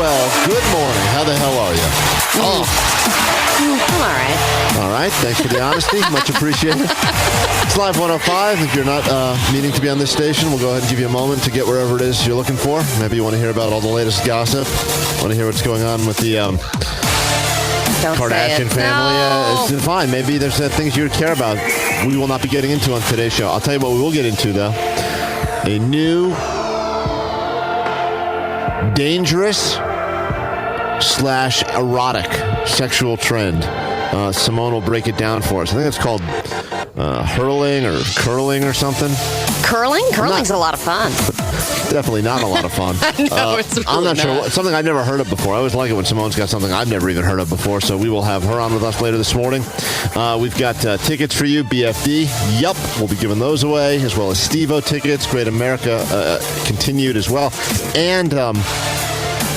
well. Good morning. How the hell are you? I'm all right. All right. Thanks for the honesty. Much appreciated. It's Live 105. If you're not meaning to be on this station, we'll go ahead and give you a moment to get wherever it is you're looking for. Maybe you want to hear about all the latest gossip. Want to hear what's going on with the Kardashian family? No. It's fine. Maybe there's things you would care about. We will not be getting into on today's show. I'll tell you what we will get into, though. A new, dangerous / erotic sexual trend. Simone will break it down for us. I think it's called hurling or curling or something. Curling? Curling's a lot of fun. Definitely not a lot of fun. No, it's really I'm not sure. not. Something I've never heard of before. I always like it when Simone's got something I've never even heard of before, so we will have her on with us later this morning. We've got tickets for you, BFD. Yup, we'll be giving those away, as well as Steve-O tickets. Great America continued as well. And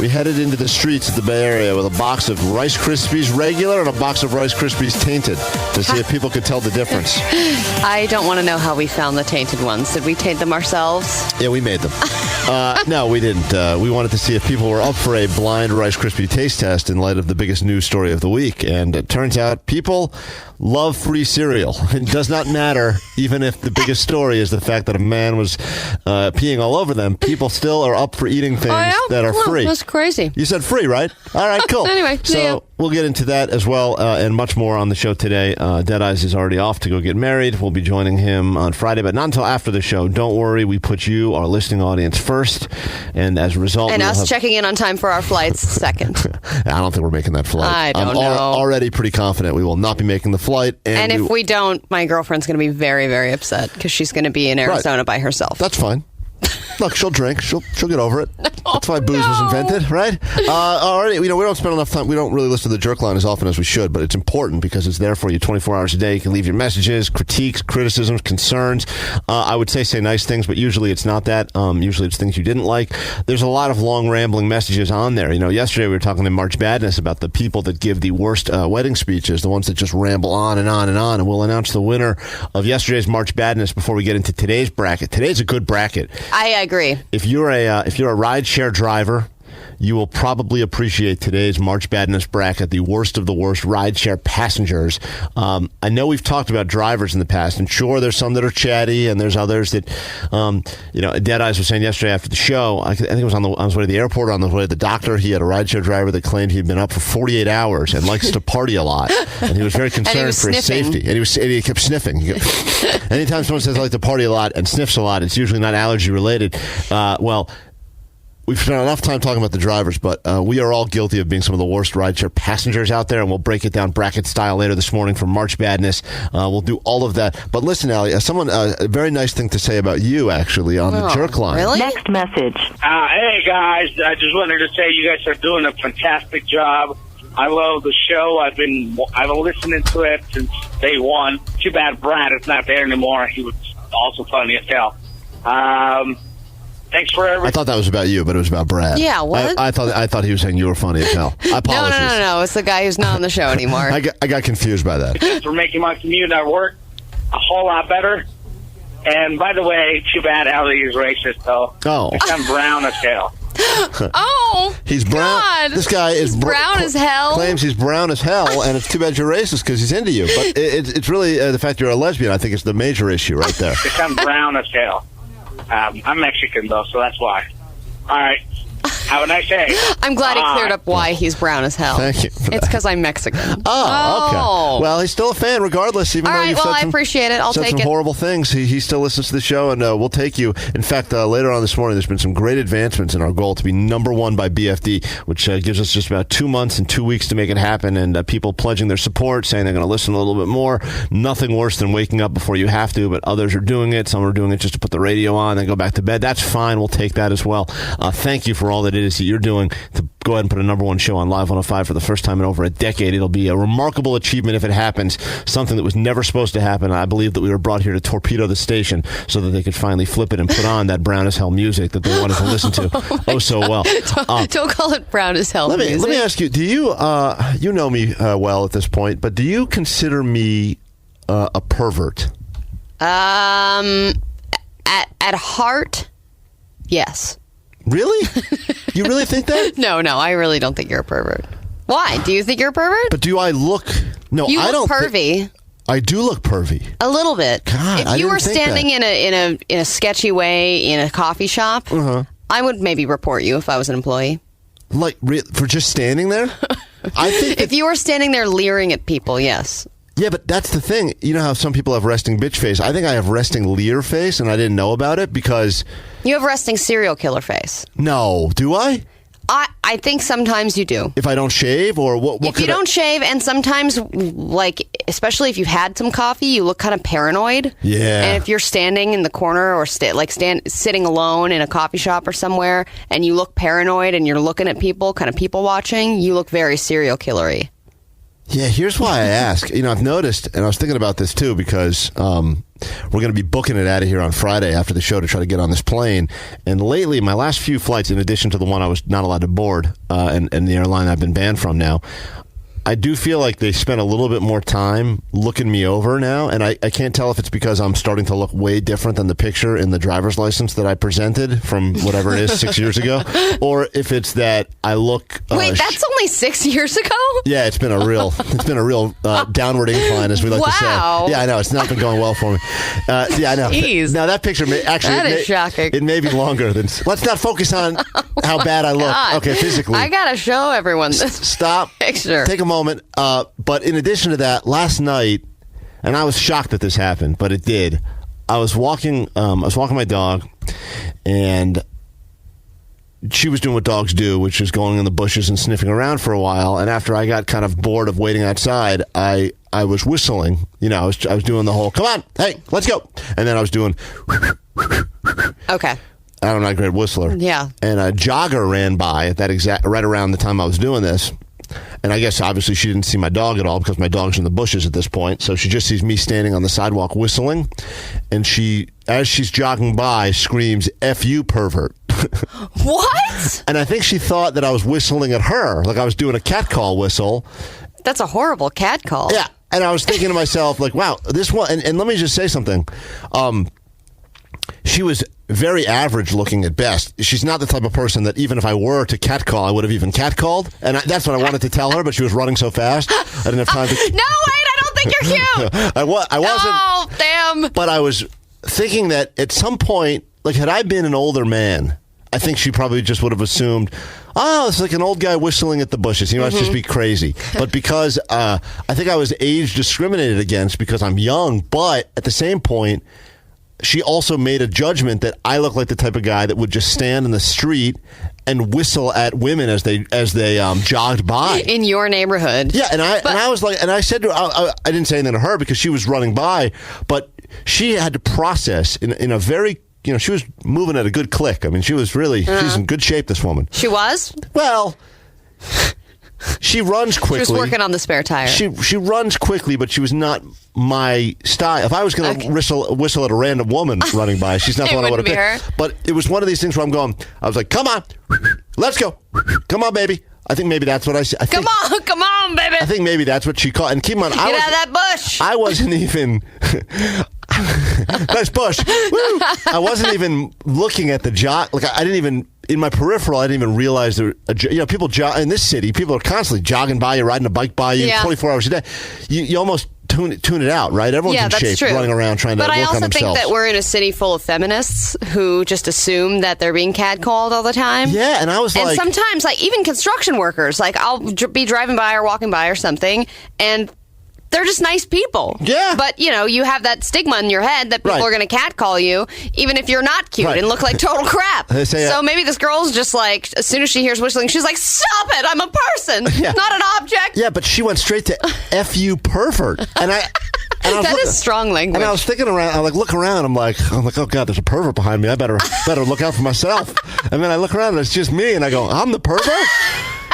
we headed into the streets of the Bay Area with a box of Rice Krispies regular and a box of Rice Krispies tainted to see if people could tell the difference. I don't want to know how we found the tainted ones. Did we taint them ourselves? Yeah, we made them. No, we didn't. We wanted to see if people were up for a blind Rice Krispie taste test in light of the biggest news story of the week. And it turns out people love free cereal. It does not matter, even if the biggest story is the fact that a man was peeing all over them. People still are up for eating things that are free. That's crazy. You said free, right? All right, cool. Anyway, so we'll get into that as well and much more on the show today. Deadeyes is already off to go get married. We'll be joining him on Friday, but not until after the show. Don't worry, we put you, our listening audience, first, and as a result, and us checking in on time for our flights second. I don't think we're making that flight. I don't I'm know. Already pretty confident we will not be making the flight. And if we don't, my girlfriend's going to be very, very upset because she's going to be in Arizona by herself. That's fine. Look, she'll drink. She'll get over it. That's why booze was invented, right? Already, we don't spend enough time. We don't really listen to the jerk line as often as we should, but it's important because it's there for you 24 hours a day. You can leave your messages, critiques, criticisms, concerns. I would say nice things, but usually it's not that. Usually it's things you didn't like. There's a lot of long rambling messages on there. Yesterday we were talking to March Madness about the people that give the worst wedding speeches, the ones that just ramble on and on and on. And we'll announce the winner of yesterday's March Madness before we get into today's bracket. Today's a good bracket. I agree. If you're a rideshare driver, you will probably appreciate today's March Madness bracket, the worst of the worst rideshare passengers. I know we've talked about drivers in the past, and sure, there's some that are chatty, and there's others that, Deadeyes was saying yesterday after the show, I think it was on his way to the airport, on his way to the doctor, he had a rideshare driver that claimed he'd been up for 48 hours and likes to party a lot, and he was very concerned for his safety. And he kept sniffing. Anytime someone says I like to party a lot and sniffs a lot, it's usually not allergy related. We've spent enough time talking about the drivers, but we are all guilty of being some of the worst rideshare passengers out there, and we'll break it down bracket style later this morning for March Madness. We'll do all of that. But listen, Allie, someone a very nice thing to say about you, actually, on the jerk line. Really? Next message. Hey, guys. I just wanted to say you guys are doing a fantastic job. I love the show. I've been listening to it since day one. Too bad Brad is not there anymore. He was also funny as hell. Thanks for everything. I thought that was about you, but it was about Brad. Yeah, what? I thought he was saying you were funny as hell. I apologize. No. It's the guy who's not on the show anymore. I got confused by that. Thanks for making my commute at work a whole lot better. And by the way, too bad Allie is racist, though. Oh. I'm brown as hell. Oh, he's brown. God. This guy is brown as hell. Claims he's brown as hell, and it's too bad you're racist because he's into you. But it's really the fact you're a lesbian. I think is the major issue right there. I'm brown as hell. I'm Mexican, though, so that's why. All right. Have a nice day. I'm glad he cleared up why he's brown as hell. Thank you for It's because I'm Mexican. Oh, okay. Well, he's still a fan regardless, even All though right, you've well, said I appreciate it. I'll said take some it. horrible things. He still listens to the show, and we'll take you. In fact, later on this morning, there's been some great advancements in our goal to be number one by BFD, which gives us just about 2 months and 2 weeks to make it happen, and people pledging their support, saying they're going to listen a little bit more. Nothing worse than waking up before you have to, but others are doing it. Some are doing it just to put the radio on, then go back to bed. That's fine. We'll take that as well. Thank you for all that it is that you're doing to go ahead and put a number one show on Live 105 for the first time in over a decade. It'll be a remarkable achievement if it happens, something that was never supposed to happen. I believe that we were brought here to torpedo the station so that they could finally flip it and put on that brown as hell music that they wanted to listen to so well. Don't call it brown as hell music. Let me ask you, do you, you know me well at this point, but do you consider me a pervert? At heart, yes. Really? You really think that? No, I really don't think you're a pervert. Why? Do you think you're a pervert? But do I look? No, you I look don't. pervy. I do look pervy. A little bit. God, if I you didn't were think standing in a sketchy way in a coffee shop, I would maybe report you if I was an employee. Like for just standing there? I think if you were standing there leering at people, yes. Yeah, but that's the thing. You know how some people have resting bitch face? I think I have resting leer face, and I didn't know about it because... You have resting serial killer face. No. Do I? I think sometimes you do. If I don't shave, or what if you don't shave, and sometimes, like, especially if you've had some coffee, you look kind of paranoid. Yeah. And if you're standing in the corner or sitting alone in a coffee shop or somewhere, and you look paranoid and you're looking at people, kind of people watching, you look very serial killer-y. Yeah, here's why I ask. I've noticed, and I was thinking about this too, because we're going to be booking it out of here on Friday after the show to try to get on this plane. And lately, my last few flights, in addition to the one I was not allowed to board, and the airline I've been banned from now, I do feel like they spent a little bit more time looking me over now, and I can't tell if it's because I'm starting to look way different than the picture in the driver's license that I presented from whatever it is 6 years ago, or if it's that I look... Wait, that's only 6 years ago? Yeah, it's been a real downward incline, as we like to say. Yeah, I know, it's not been going well for me. Yeah, I know. Jeez. Now that picture, that is shocking. It may be longer than... Let's not focus on how bad I look. God. Okay, physically. I gotta show everyone this Stop. picture. Take a moment. But in addition to that, last night, and I was shocked that this happened, but it did. I was walking my dog, and she was doing what dogs do, which is going in the bushes and sniffing around for a while. And after I got kind of bored of waiting outside, I was whistling. I was doing the whole, come on, hey, let's go. And then I was doing... Okay. I'm not a great whistler. Yeah. And a jogger ran by at that right around the time I was doing this. And I guess obviously she didn't see my dog at all because my dog's in the bushes at this point. So she just sees me standing on the sidewalk whistling. And as she's jogging by, screams, F you, pervert. What? And I think she thought that I was whistling at her, like I was doing a catcall whistle. That's a horrible catcall. Yeah. And I was thinking to myself, like, wow, this one. And let me just say something. She was very average looking at best. She's not the type of person that even if I were to catcall, I would have even catcalled. And that's what I wanted to tell her, but she was running so fast. I didn't have time to... No, wait, I don't think you're cute. I wasn't. Oh, damn. But I was thinking that at some point, like had I been an older man, I think she probably just would have assumed, oh, it's like an old guy whistling at the bushes. He must just be crazy. But because I think I was age discriminated against because I'm young, but at the same point, she also made a judgment that I look like the type of guy that would just stand in the street and whistle at women as they jogged by in your neighborhood. Yeah, and I was like, and I said to her, I didn't say anything to her because she was running by, but she had to process in a very, she was moving at a good click. I mean, she was really she's in good shape. This woman. She was? Well. She runs quickly. She was working on the spare tire. She runs quickly, but she was not my style. If I was going to whistle at a random woman running by, she's not the one I would have picked. But it was one of these things where I was like, come on, let's go. Come on, baby. I think maybe that's what I said. Come on, baby. I think maybe that's what she caught. And keep in mind, Get out of that bush. I wasn't even... Nice bush. Woo! I wasn't even looking at the jog. Like I didn't even... In my peripheral, I didn't even realize people in this city. People are constantly jogging by you, riding a bike by you, 24 hours a day. You almost tune it out, right? Everyone's in shape, true. running around trying to work on themselves. But I also think that we're in a city full of feminists who just assume that they're being catcalled all the time. Yeah, and I was like, and sometimes, like even construction workers, like I'll be driving by or walking by or something, and they're just nice people. Yeah. But, you have that stigma in your head that people are going to catcall you, even if you're not cute and look like total crap. So maybe this girl's just like, as soon as she hears whistling, she's like, stop it, I'm a person, not an object. Yeah, but she went straight to F you, pervert. And that is strong language. And I was thinking around, I look around, I'm like, oh God, there's a pervert behind me. I better look out for myself. And then I look around and it's just me, and I go, I'm the pervert?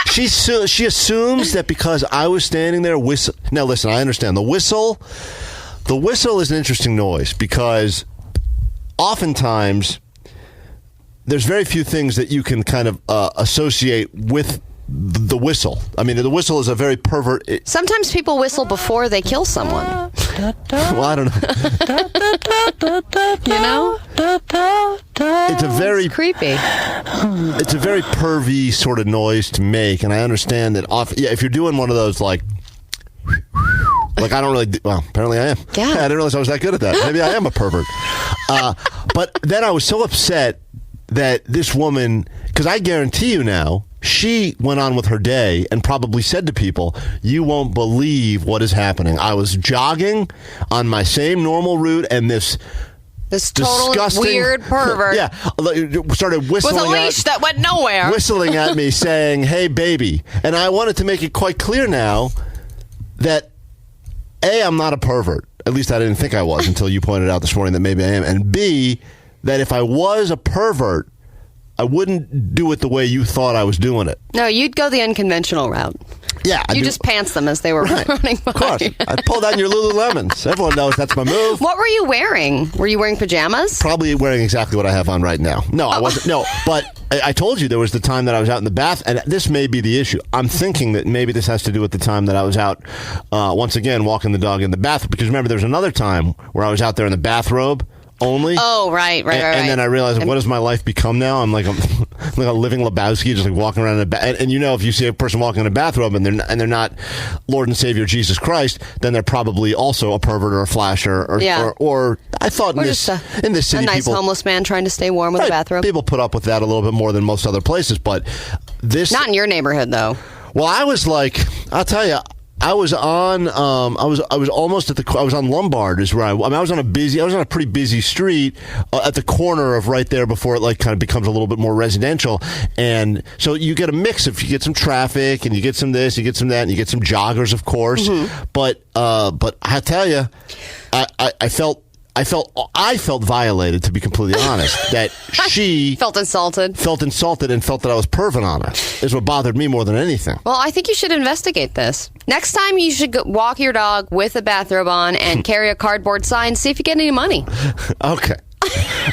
She assumes that because I was standing there whistling. Now, listen, I understand. The whistle is an interesting noise because oftentimes there's very few things that you can kind of associate with the whistle. I mean, the whistle is a very pervert... Sometimes people whistle before they kill someone. Well, I don't know. It's creepy. It's a very pervy sort of noise to make, and I understand that if you're doing one of those like I don't really well, apparently I am. Yeah. I didn't realize I was that good at that. Maybe I am a pervert. But then I was so upset that this woman, because I guarantee you now, she went on with her day and probably said to people, you won't believe what is happening. I was jogging on my same normal route, and this total weird pervert started whistling with a leash that went nowhere. Whistling at me saying, hey, baby. And I wanted to make it quite clear now that, A, I'm not a pervert. At least I didn't think I was until you pointed out this morning that maybe I am. And B, that if I was a pervert, I wouldn't do it the way you thought I was doing it. No, you'd go the unconventional route. Yeah. You just pants them as they were running by. Of course. I pulled out your Lululemons. Everyone knows that's my move. What were you wearing? Were you wearing pajamas? Probably wearing exactly what I have on right now. No, I wasn't. No, but I told you there was the time that I was out in the bath, and this may be the issue. I'm thinking that maybe this has to do with the time that I was out, once again, walking the dog in the bath. Because remember, there was another time where I was out there in the bathrobe only. Oh, right. And then I realized, what has my life become now? I'm like a living Lebowski, just like walking around in a bath. And you know, if you see a person walking in a bathrobe and they're not Lord and Savior Jesus Christ, then they're probably also a pervert or a flasher, or I thought in this city, a nice homeless man trying to stay warm with a bathrobe. People put up with that a little bit more than most other places, but this not in your neighborhood though. Well, I was like, I'll tell you. I was on. I was almost at the. I was on Lombard. Is where I was on a pretty busy street at the corner of right there before it kind of becomes a little bit more residential. And so you get a mix of, you get some traffic and you get some this, you get some that, and you get some joggers, of course. Mm-hmm. But I tell you, I felt violated, to be completely honest, that she felt insulted and felt that I was perving on her is what bothered me more than anything. Well, I think you should investigate this. Next time you should walk your dog with a bathrobe on and carry a cardboard sign, see if you get any money. Okay.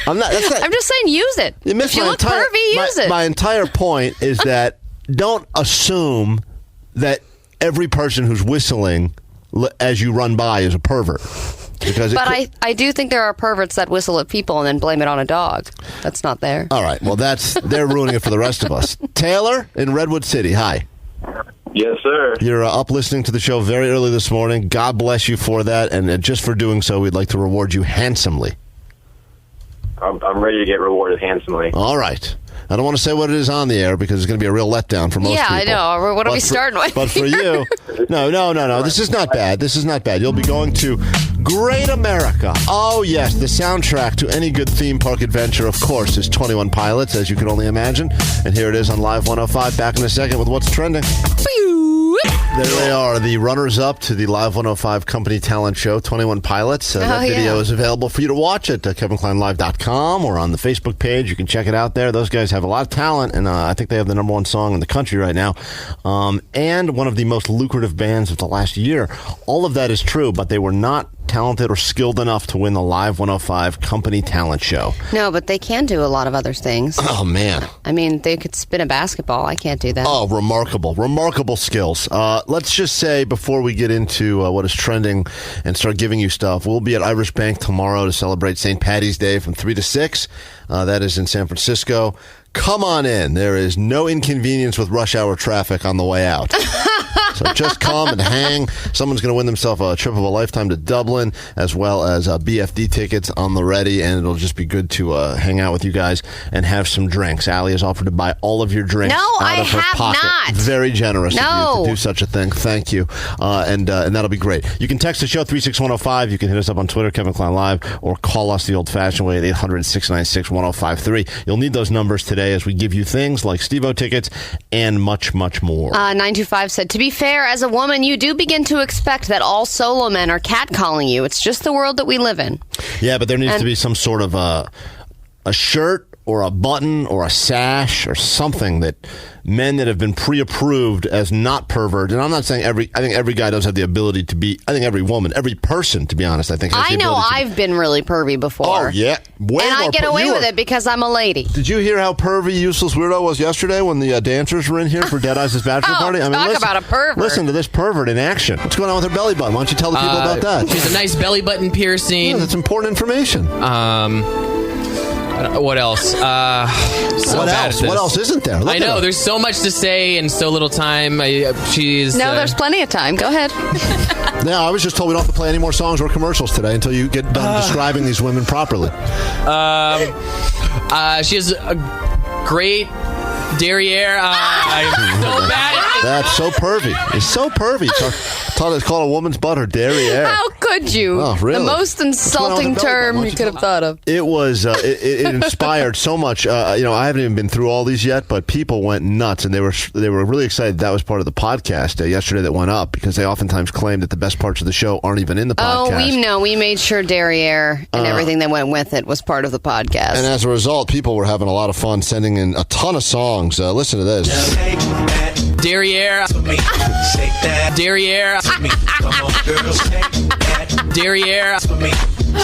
I'm just saying, use it. If you look pervy, use it. My entire point is that don't assume that every person who's whistling as you run by is a pervert. But I do think there are perverts that whistle at people and then blame it on a dog. That's not there. All right. Well, they're ruining it for the rest of us. Taylor in Redwood City. Hi. Yes, sir. You're up listening to the show very early this morning. God bless you for that. And just for doing so, we'd like to reward you handsomely. I'm ready to get rewarded handsomely. All right. I don't want to say what it is on the air because it's going to be a real letdown for most people. Yeah, I know. What are we starting with? But for you, no. This is not bad. You'll be going to Great America. Oh, yes. The soundtrack to any good theme park adventure, of course, is 21 Pilots, as you can only imagine. And here it is on Live 105. Back in a second with What's Trending. There they are, the runners-up to the Live 105 Company Talent Show, 21 Pilots. That video is available for you to watch at KevinKleinLive.com or on the Facebook page. You can check it out there. Those guys have a lot of talent, and I think they have the number one song in the country right now, and one of the most lucrative bands of the last year. All of that is true, but they were not talented or skilled enough to win the Live 105 Company Talent Show. No, but they can do a lot of other things. Oh, man. I mean, they could spin a basketball. I can't do that. Oh, remarkable skills. Let's just say before we get into what is trending and start giving you stuff, we'll be at Irish Bank tomorrow to celebrate St. Paddy's Day from 3 to 6. That is in San Francisco. Come on in. There is no inconvenience with rush hour traffic on the way out. So just come and hang. Someone's going to win themselves a trip of a lifetime to Dublin, as well as BFD tickets on the ready, and it'll just be good to hang out with you guys and have some drinks. Allie has offered to buy all of your drinks out of her pocket. Not. Very generous of you to do such a thing. Thank you. And that'll be great. You can text the show 36105. You can hit us up on Twitter, Kevin Klein Live, or call us the old-fashioned way at 800-696-1053. You'll need those numbers today as we give you things like Steve-O tickets and much, much more. 925 said, to be fair, as a woman, you do begin to expect that all solo men are catcalling you. It's just the world that we live in. Yeah, but there needs to be some sort of a shirt or a button or a sash or something that men that have been pre-approved as not perverts, and I'm not saying I think every guy does have the ability to be, I think every woman, every person, to be honest, I think has the ability I've been really pervy before. Oh, yeah. And I get away with it because I'm a lady. Did you hear how pervy Useless Weirdo was yesterday when the dancers were in here for Dead Eyes' bachelor party? Talk about a pervert. Listen to this pervert in action. What's going on with her belly button? Why don't you tell the people about that? She's a nice belly button piercing. Yeah, that's important information. What else? What else isn't there? I know. There's so much to say and so little time. There's plenty of time. Go ahead. No, I was just told we don't have to play any more songs or commercials today until you get done describing these women properly. She has a great derriere. I'm so bad at it. That's so pervy. It's so pervy. It's called a woman's butt or derriere. How could you? Oh, really? The most insulting term you could have thought of. It was. It inspired so much. I haven't even been through all these yet, but people went nuts, and they were really excited that was part of the podcast yesterday that went up, because they oftentimes claim that the best parts of the show aren't even in the podcast. Oh, we know. We made sure derriere and everything that went with it was part of the podcast. And as a result, people were having a lot of fun sending in a ton of songs. Listen to this. Derriere. Shake that. Derriere. Come on, girl, shake that. Derriere.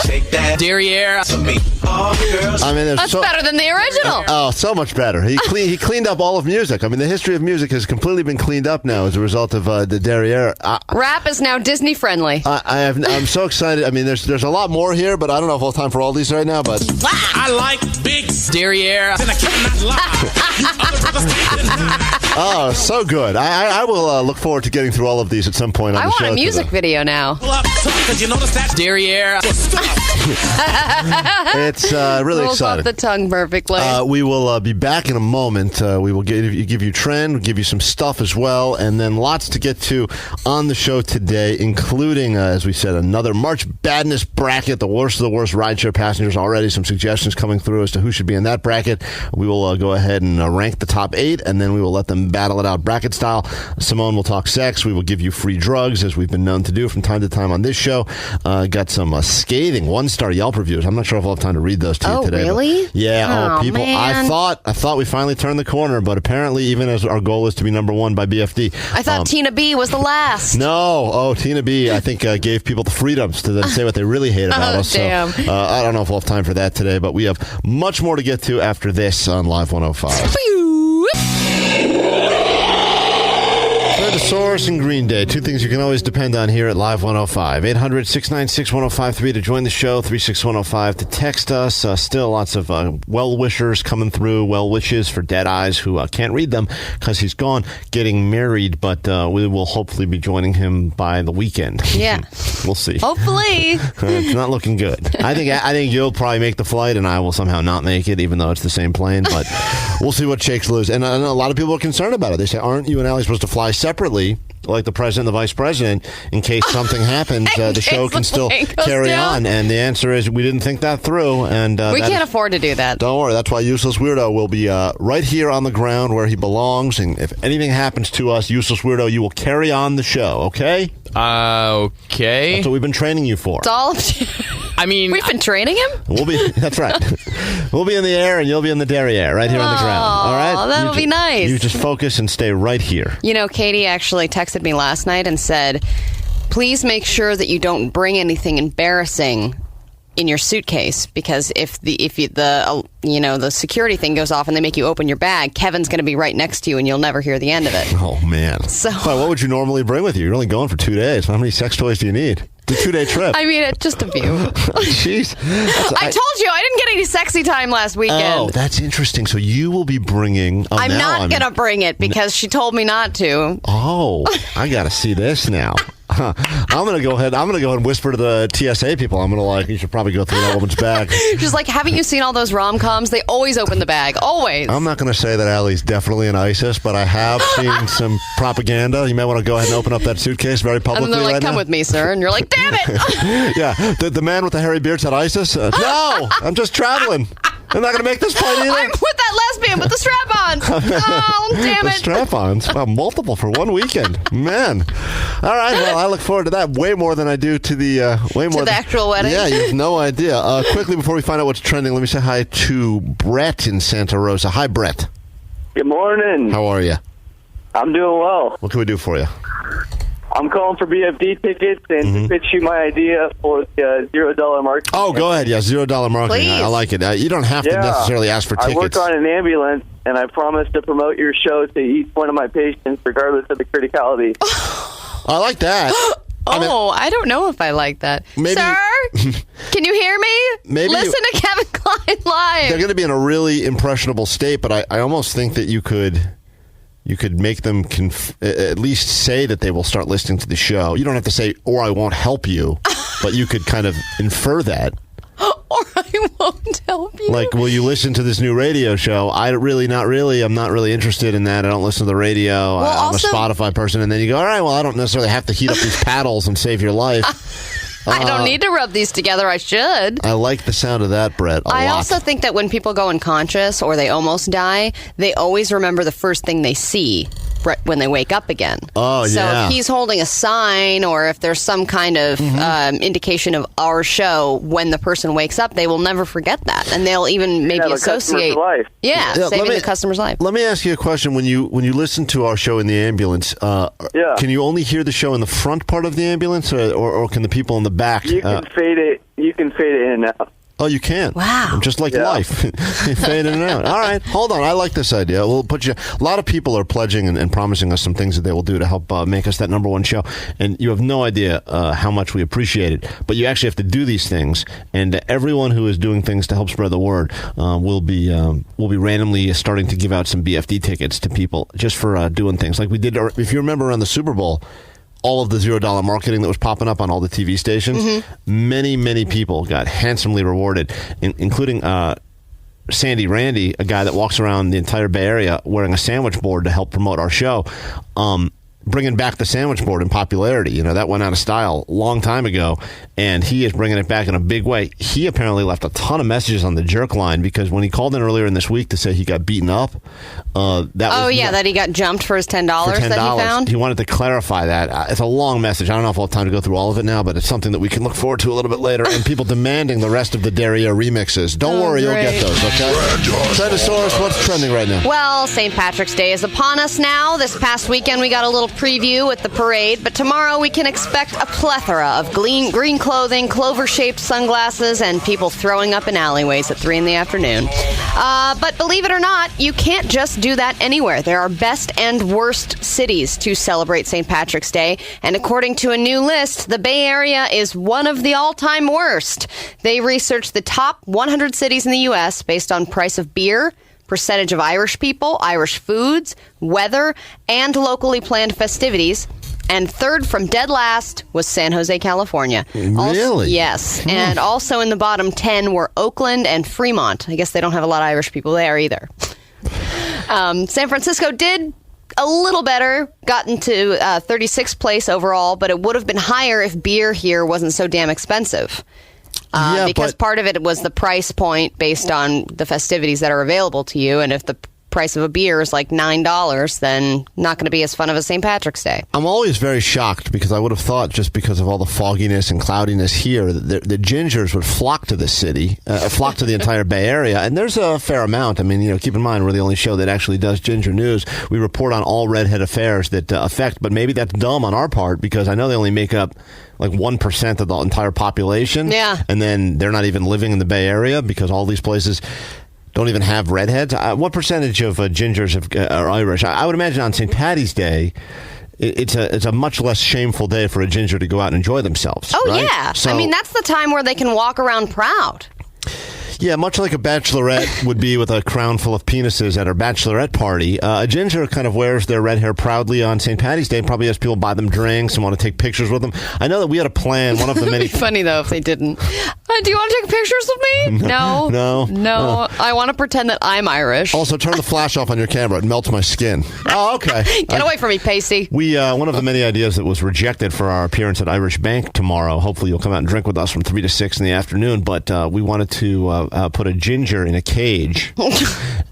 Shake that. Derriere. I mean, that's better than the original. Oh, so much better. He cleaned up all of music. I mean, the history of music has completely been cleaned up now as a result of the derriere. Rap is now Disney friendly. I'm so excited. I mean, there's a lot more here, but I don't know if we'll have time for all these right now. But I like big derriere. And I cannot lie. You other brothers can't deny. Oh, so good. I will look forward to getting through all of these at some point on the show. I want a music video now. Derriere. It's really Rolls exciting. off the tongue perfectly. We will be back in a moment. We will give you trend, give you some stuff as well, and then lots to get to on the show today, including, as we said, another March Badness bracket, the worst of the worst rideshare passengers. Already some suggestions coming through as to who should be in that bracket. We will go ahead and rank the top 8, and then we will let them battle it out bracket style. Simone will talk sex. We will give you free drugs, as we've been known to do from time to time on this show. Got some scathing 1-star Yelp reviews. I'm not sure if I'll have time to read those to you today. Oh, really? Yeah. People. Man. I thought we finally turned the corner, but apparently, even as our goal is to be number 1 by BFD. I thought Tina B was the last. No. Oh, Tina B, I think, gave people the freedoms to then say what they really hate about us. Damn. So, I don't know if we'll have time for that today, but we have much more to get to after this on Live 105. The Source and Green Day, two things you can always depend on here at Live 105. 800-696-1053 to join the show, 36105 to text us. Still lots of well-wishers coming through, well wishes for Dead Eyes, who can't read them because he's gone getting married, but we will hopefully be joining him by the weekend. Yeah. We'll see. Hopefully. It's not looking good. I think you'll probably make the flight, and I will somehow not make it, even though it's the same plane, but we'll see what shakes loose. And I know a lot of people are concerned about it. They say, aren't you and Allie supposed to fly separately, like the president and the vice president, in case something happens, the show can still carry on? And the answer is we didn't think that through. And we can't afford to do that. Don't worry. That's why Useless Weirdo will be right here on the ground where he belongs. And if anything happens to us, Useless Weirdo, you will carry on the show, okay? Okay. That's what we've been training you for. It's all I mean, we've been training him? That's right. We'll be in the air and you'll be in the derriere right here on the ground. All right? That'll be nice. You just focus and stay right here. You know, Katie actually texted me last night and said, please make sure that you don't bring anything embarrassing in your suitcase, because if the security thing goes off and they make you open your bag, Kevin's going to be right next to you and you'll never hear the end of it. Oh, man. So, what would you normally bring with you? You're only going for 2 days. How many sex toys do you need? It's a 2-day trip. I mean, just a few. Jeez. I told you, I didn't get any sexy time last weekend. Oh, that's interesting. So you will be bringing... I'm not going to bring it because she told me not to. Oh, I got to see this now. I'm going to go ahead and whisper to the TSA people. I'm going to you should probably go through that woman's bag. She's like, haven't you seen all those rom-coms? They always open the bag. Always. I'm not going to say that Allie's definitely an ISIS, but I have seen some propaganda. You might want to go ahead and open up that suitcase very publicly. And they're like, right come now. with me, sir. And you're like, damn it. Yeah. The man with the hairy beard said ISIS? No, I'm just traveling. They're not going to make this point either? I'm with that lesbian with the strap-ons. Oh, damn it. The strap-ons. Wow, multiple for one weekend. Man. All right, well, I look forward to that way more than I do to the... the actual wedding? Yeah, you have no idea. Quickly, before we find out what's trending, let me say hi to Brett in Santa Rosa. Hi, Brett. Good morning. How are you? I'm doing well. What can we do for you? I'm calling for BFD tickets and to pitch you my idea for the $0 marketing. Oh, go ahead. Yeah, $0 marketing. I like it. You don't have to necessarily ask for tickets. I work on an ambulance, and I promise to promote your show to each one of my patients, regardless of the criticality. I like that. I don't know if I like that. Maybe, Sir, can you hear me? Listen to Kevin Klein live. They're going to be in a really impressionable state, but I almost think that you could make them at least say that they will start listening to the show. You don't have to say, or I won't help you, but you could kind of infer that. Or I won't help you. Like, will you listen to this new radio show? I'm not really interested in that. I don't listen to the radio. I'm a Spotify person. And then you go, all right, well, I don't necessarily have to heat up these paddles and save your life. I don't need to rub these together. I should. I like the sound of that, Brett, a lot. I also think that when people go unconscious or they almost die, they always remember the first thing they see when they wake up again. Oh, yeah. So if he's holding a sign or if there's some kind of indication of our show when the person wakes up, they will never forget that. And they'll even maybe associate. Life. Yeah, saving the customer's life. Let me ask you a question. When you listen to our show in the ambulance, can you only hear the show in the front part of the ambulance or can the people in the back? You can fade it. You can fade it in and out. Oh, you can? Wow. Just like life. You fade in and out. All right. Hold on. I like this idea. We'll put you... A lot of people are pledging and promising us some things that they will do to help make us that number one show. And you have no idea how much we appreciate it. But you actually have to do these things. And everyone who is doing things to help spread the word will be randomly starting to give out some BFD tickets to people just for doing things. Like we did, if you remember around the Super Bowl, all of the $0 marketing that was popping up on all the TV stations, many, many people got handsomely rewarded, including Sandy Randy, a guy that walks around the entire Bay Area wearing a sandwich board to help promote our show, bringing back the sandwich board in popularity. You know, that went out of style a long time ago, and he is bringing it back in a big way. He apparently left a ton of messages on the jerk line because when he called in earlier in this week to say he got beaten up, that he got jumped for his $10 that he found. He wanted to clarify that. It's a long message. I don't know if I'll have time to go through all of it now, but it's something that we can look forward to a little bit later. And people demanding the rest of the Derriere remixes. Don't worry, you'll get those, okay? Trendosaurus, what's trending right now? Well, St. Patrick's Day is upon us now. This past weekend we got a little preview with the parade, but tomorrow we can expect a plethora of green clothing, clover-shaped sunglasses, and people throwing up in alleyways at 3 in the afternoon. But believe it or not, you can't just do that anywhere. There are best and worst cities to celebrate St. Patrick's Day, and according to a new list, the Bay Area is one of the all-time worst. They researched the top 100 cities in the U.S. based on price of beer, percentage of Irish people, Irish foods, weather, and locally planned festivities. And third from dead last was San Jose, California. Really? Yes. And also in the bottom 10 were Oakland and Fremont. I guess they don't have a lot of Irish people there either. San Francisco did a little better, got into 36th place overall, but it would have been higher if beer here wasn't so damn expensive. Because part of it was the price point based on the festivities that are available to you. And if the price of a beer is like $9, then not going to be as fun of a St. Patrick's Day. I'm always very shocked because I would have thought just because of all the fogginess and cloudiness here, the gingers would flock to the city, flock to the entire Bay Area. And there's a fair amount. I mean, you know, keep in mind, we're the only show that actually does ginger news. We report on all redhead affairs that affect, but maybe that's dumb on our part because I know they only make up like 1% of the entire population. Yeah. And then they're not even living in the Bay Area because all these places don't even have redheads. What percentage of gingers are Irish? I would imagine on St. Paddy's Day, it's a much less shameful day for a ginger to go out and enjoy themselves. Oh, right? Yeah. So, I mean, that's the time where they can walk around proud. Yeah, much like a bachelorette would be with a crown full of penises at her bachelorette party. A ginger kind of wears their red hair proudly on St. Paddy's Day. Probably has people buy them drinks and want to take pictures with them. I know that we had a plan. One of the many. It'd be funny though if they didn't. Do you want to take pictures with me? No. No. I want to pretend that I'm Irish. Also, turn the flash off on your camera. It melts my skin. Oh, okay. Get away from me, Pasty. We one of the many ideas that was rejected for our appearance at Irish Bank tomorrow. Hopefully, you'll come out and drink with us from 3 to 6 in the afternoon. But we wanted to put a ginger in a cage.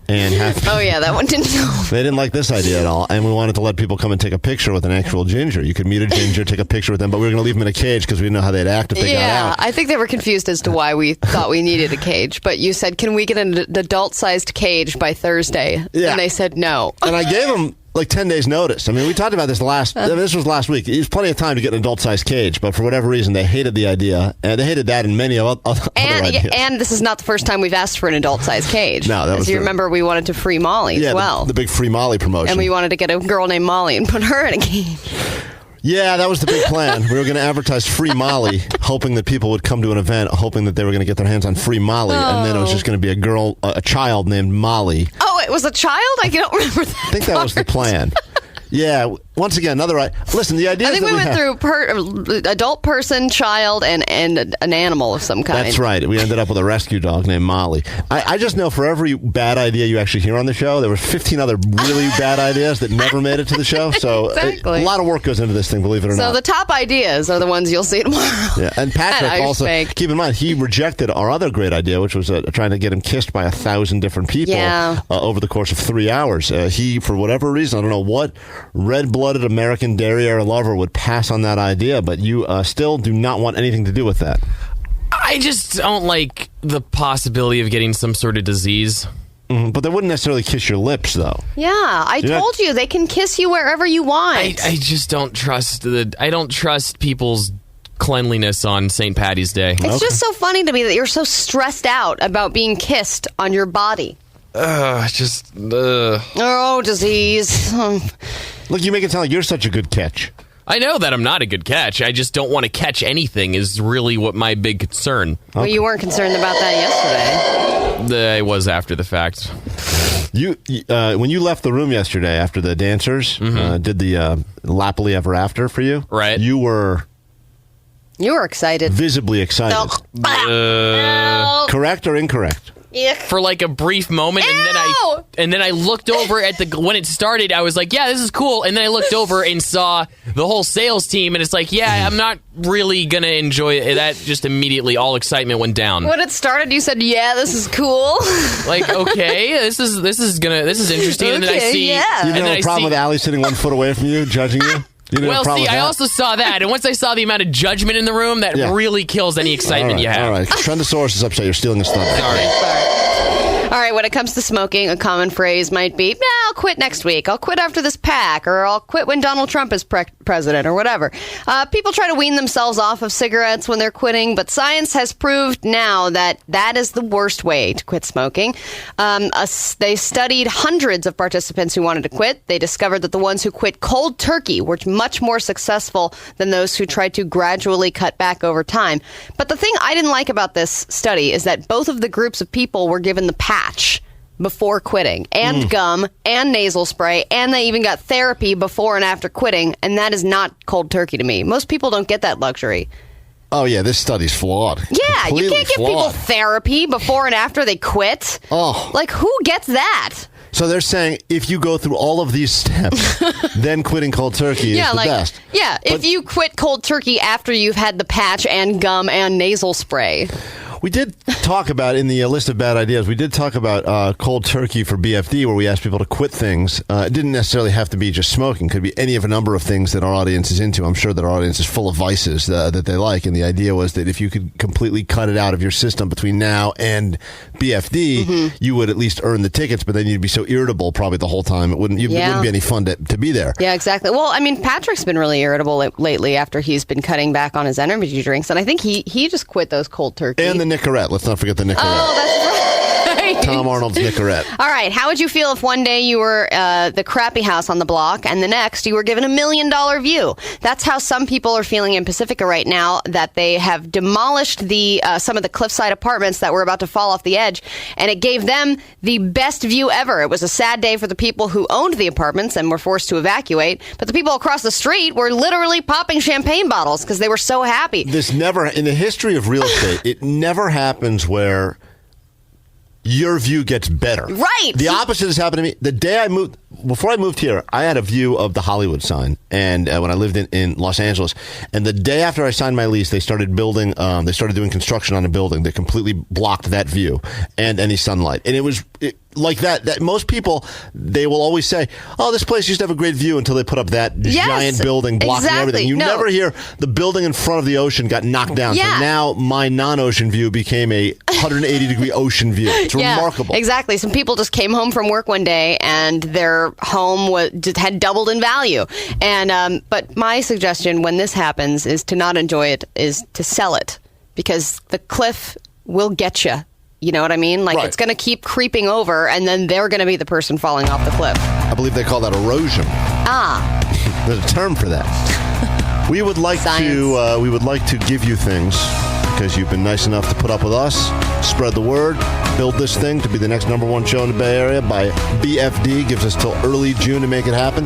And oh, yeah, that one didn't go. They didn't like this idea at all. And we wanted to let people come and take a picture with an actual ginger. You could meet a ginger, take a picture with them, but we were going to leave them in a cage because we didn't know how they'd act if they got out. I think they were confused as to why we thought we needed a cage. But you said, can we get an adult-sized cage by Thursday? Yeah. And they said no. And I gave them like 10 days notice. I mean, we talked about this this was last week. There's plenty of time to get an adult-sized cage, but for whatever reason, they hated the idea, and they hated that and many other ideas. And this is not the first time we've asked for an adult-sized cage. No, that was. As you remember, we wanted to free Molly as well. The big free Molly promotion. And we wanted to get a girl named Molly and put her in a cage. Yeah, that was the big plan. We were going to advertise free Molly, hoping that people would come to an event, hoping that they were going to get their hands on free Molly, and then it was just going to be a child named Molly. Oh, it was a child? I don't remember that. I think that was the plan. Yeah, once again, listen, the idea I think we went through adult person, child, and an animal of some kind. That's right. We ended up with a rescue dog named Molly. I just know for every bad idea you actually hear on the show, there were 15 other really bad ideas that never made it to the show. So exactly. A lot of work goes into this thing, believe it or not. So the top ideas are the ones you'll see tomorrow. Yeah, and Patrick also, keep in mind, he rejected our other great idea, which was trying to get him kissed by 1,000 different people over the course of 3 hours. He, for whatever reason, I don't know what red-blooded American derriere lover would pass on that idea, but you still do not want anything to do with that. I just don't like the possibility of getting some sort of disease. But they wouldn't necessarily kiss your lips, though. Yeah, I told you they can kiss you wherever you want. I just don't trust I don't trust people's cleanliness on St. Patty's Day. It's just so funny to me that you're so stressed out about being kissed on your body. Oh, disease. Look, you make it sound like you're such a good catch. I know that I'm not a good catch. I just don't want to catch anything is really what my big concern. Well, you weren't concerned about that yesterday. I was after the fact. You when you left the room yesterday after the dancers did the Lappily Ever After for you, right? You were excited. Visibly excited. Correct or incorrect? For like a brief moment, and then I looked over at when it started. I was like, "Yeah, this is cool." And then I looked over and saw the whole sales team, and it's like, "Yeah, I'm not really gonna enjoy it." That just immediately all excitement went down. When it started, you said, "Yeah, this is cool." Like, okay, this is interesting. And then I see, you didn't have a problem with Allie sitting 1 foot away from you, judging you. Well, see, I also saw that, and once I saw the amount of judgment in the room, that really kills any excitement you have. All right, Trendosaurus is upset. You're stealing his thunder. Sorry. All right, when it comes to smoking, a common phrase might be, I'll quit next week. I'll quit after this pack, or I'll quit when Donald Trump is president, or whatever. People try to wean themselves off of cigarettes when they're quitting, but science has proved now that that is the worst way to quit smoking. They studied hundreds of participants who wanted to quit. They discovered that the ones who quit cold turkey were much more successful than those who tried to gradually cut back over time. But the thing I didn't like about this study is that both of the groups of people were given the patch before quitting, and gum, and nasal spray, and they even got therapy before and after quitting, and that is not cold turkey to me. Most people don't get that luxury. Oh, yeah, this study's flawed. Yeah, Completely you can't give people flawed. therapy before and after they quit. Oh. Like, who gets that? So they're saying if you go through all of these steps, then quitting cold turkey is the best. Yeah, if you quit cold turkey after you've had the patch and gum and nasal spray. We did talk about, in the list of bad ideas, we did talk about cold turkey for BFD, where we asked people to quit things. It didn't necessarily have to be just smoking. It could be any of a number of things that our audience is into. I'm sure that our audience is full of vices that they like. And the idea was that if you could completely cut it out of your system between now and BFD, you would at least earn the tickets, but then you'd be so irritable probably the whole time. It wouldn't be any fun to be there. Yeah, exactly. Well, I mean, Patrick's been really irritable lately after he's been cutting back on his energy drinks. And I think he just quit those cold turkey. And the Nicorette. Let's not forget the Nicorette. Oh, that's right. Tom Arnold's Nicorette. All right. How would you feel if one day you were the crappy house on the block and the next you were given $1 million view? That's how some people are feeling in Pacifica right now, that they have demolished some of the cliffside apartments that were about to fall off the edge, and it gave them the best view ever. It was a sad day for the people who owned the apartments and were forced to evacuate, but the people across the street were literally popping champagne bottles because they were so happy. This never, in the history of real estate, it never happens where your view gets better. Right. The opposite has happened to me. The day before I moved here, I had a view of the Hollywood sign, and when I lived in Los Angeles. And the day after I signed my lease, they started building. They started doing construction on a building that completely blocked that view and any sunlight. And it was like that. That most people, they will always say, "Oh, this place used to have a great view," until they put up that giant building blocking everything. You never hear the building in front of the ocean got knocked down. Yeah. So now my non-ocean view became a 180-degree ocean view. It's remarkable. Exactly. Some people just came home from work one day and their home had doubled in value. And but my suggestion when this happens is to not enjoy it, is to sell it, because the cliff will get you. You know what I mean? Like, It's going to keep creeping over, and then they're going to be the person falling off the cliff. I believe they call that erosion. There's a term for that. We would like to give you things, because you've been nice enough to put up with us, spread the word, build this thing to be the next #1 show in the Bay Area by BFD. Gives us till early June to make it happen.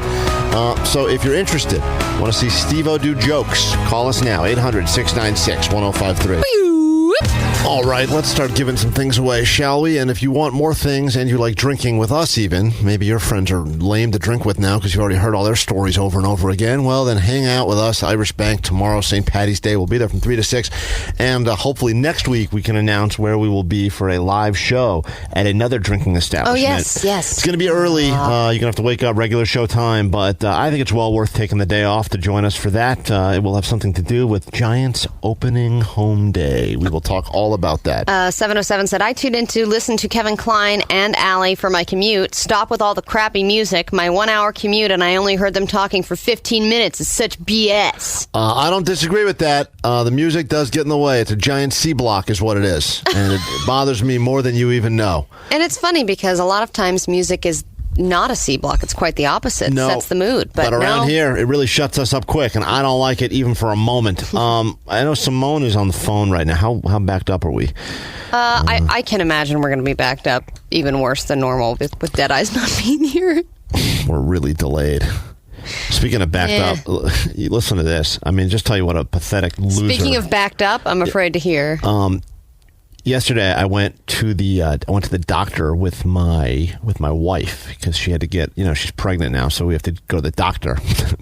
So if you're interested, want to see Steve-O do jokes, call us now, 800-696-1053. All right, let's start giving some things away, shall we? And if you want more things and you like drinking with us even, maybe your friends are lame to drink with now because you've already heard all their stories over and over again, well, then hang out with us, Irish Bank, tomorrow, St. Paddy's Day. We'll be there from 3 to 6. And hopefully next week we can announce where we will be for a live show at another drinking establishment. Oh, yes. It's going to be early. You're going to have to wake up regular show time, but I think it's well worth taking the day off to join us for that. It will have something to do with Giants opening home day. We will talk all about that. 707 said, I tuned in to listen to Kevin Klein and Allie for my commute. Stop with all the crappy music. My 1-hour commute, and I only heard them talking for 15 minutes. It's such BS. I don't disagree with that. The music does get in the way. It's a giant C block is what it is. And it bothers me more than you even know. And it's funny because a lot of times music is not a C block. It's quite the opposite. No, it sets the mood. But around here, it really shuts us up quick, and I don't like it even for a moment. I know Simone is on the phone right now. How backed up are we? I can imagine we're going to be backed up even worse than normal with Dead Eyes not being here. We're really delayed. Speaking of backed up, listen to this. I mean, just tell you what a pathetic loser. Speaking of backed up, I'm afraid to hear. Yesterday, I went to the doctor with my wife because she had to get, she's pregnant now, so we have to go to the doctor.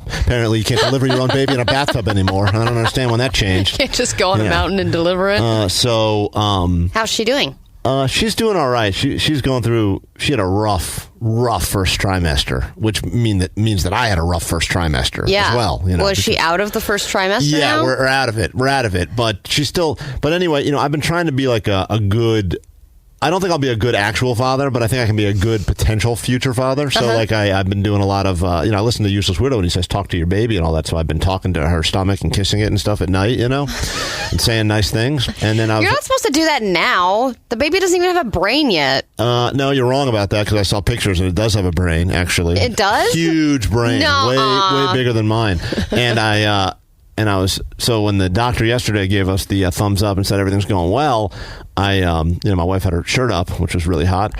Apparently, you can't deliver your own baby in a bathtub anymore. I don't understand when that changed. Can't just go on a mountain and deliver it. How's she doing? She's doing all right. She's going through. She had a rough first trimester, which means that I had a rough first trimester as well. Was she out of the first trimester? Yeah, now? we're out of it. We're out of it. But she's still. But anyway, I've been trying to be like a good. I don't think I'll be a good actual father, but I think I can be a good potential future father. So, I've been doing a lot of, I listen to Useless Widow, and he says, talk to your baby and all that. So I've been talking to her stomach and kissing it and stuff at night, and saying nice things. And then You're not supposed to do that now. The baby doesn't even have a brain yet. No, you're wrong about that because I saw pictures and it does have a brain, actually. It does? Huge brain. Way bigger than mine. And so when the doctor yesterday gave us the thumbs up and said everything's going well, my wife had her shirt up, which was really hot.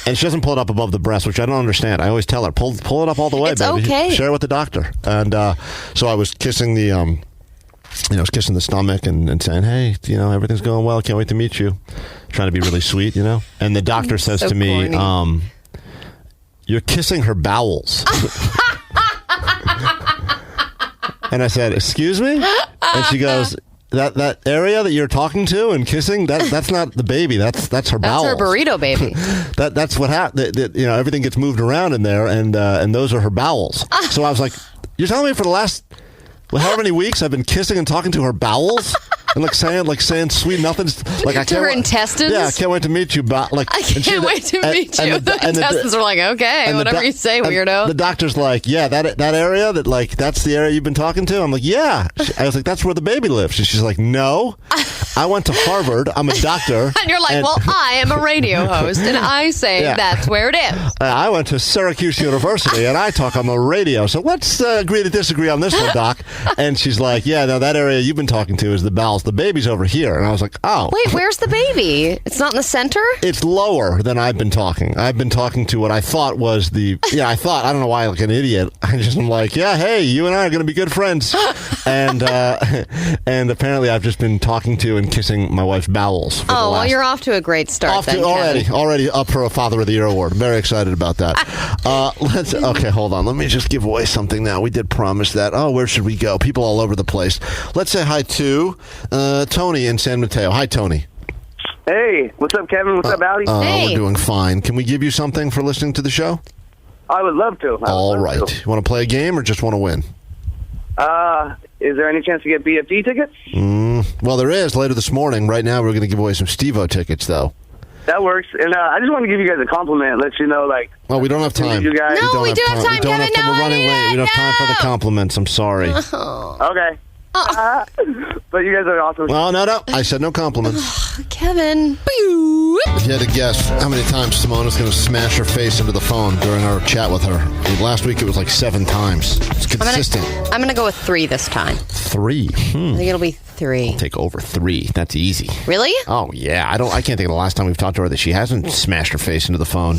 And she doesn't pull it up above the breast, which I don't understand. I always tell her, pull it up all the way, it's baby. Okay. Share it with the doctor. And so I was kissing the, kissing the stomach and saying, hey, everything's going well. Can't wait to meet you. Trying to be really sweet, And the doctor says to me, you're kissing her bowels. And I said, excuse me? And she goes, that area that you're talking to and kissing, that's not the baby. That's her bowels. That's her burrito baby. That's what happened. Everything gets moved around in there, and those are her bowels. So I was like, you're telling me for the last however many weeks I've been kissing and talking to her bowels? And saying sweet nothings. Like I to her intestines? Yeah, I can't wait to meet you. But I can't wait to meet you. The intestines are like, okay, whatever you say, weirdo. The doctor's like, yeah, that area, that's the area you've been talking to? I'm like, yeah. I was like, that's where the baby lives. And she's like, no. I went to Harvard. I'm a doctor. And you're like, well, I am a radio host, and I say that's where it is. I went to Syracuse University, and I talk on the radio. So let's agree to disagree on this one, Doc. And she's like, yeah, no, that area you've been talking to is the bowels. The baby's over here. And I was like, oh. Wait, where's the baby? It's not in the center? It's lower than I've been talking. I've been talking to what I thought was I don't know why, like an idiot. I'm like, yeah, hey, you and I are going to be good friends. And apparently I've just been talking to and kissing my wife's bowels. Well, you're off to a great start then, already up for a Father of the Year award. Very excited about that. Okay, hold on. Let me just give away something now. We did promise that. Oh, where should we go? People all over the place. Let's say hi to Tony in San Mateo. Hi, Tony. Hey, what's up, Kevin? What's up, Allie? Hey. We're doing fine. Can we give you something for listening to the show? I would love to. All right. You want to play a game or just want to win? Is there any chance to get BFD tickets? Well, there is later this morning. Right now, we're going to give away some Steve-O tickets, though. That works. And I just want to give you guys a compliment. Let you know, like... Well, we don't have time. You guys. No, we do have time, Kevin. We're running late. We don't have time for the compliments. I'm sorry. Okay. But you guys are awesome. Well, no. I said no compliments. Kevin. If you had to guess how many times Simone was going to smash her face into the phone during our chat with her. Last week it was like 7 times. It's consistent. I'm going to go with 3 this time. 3? I think it'll be 3. I'll take over 3. That's easy. Really? Oh, yeah. I can't think of the last time we've talked to her that she hasn't smashed her face into the phone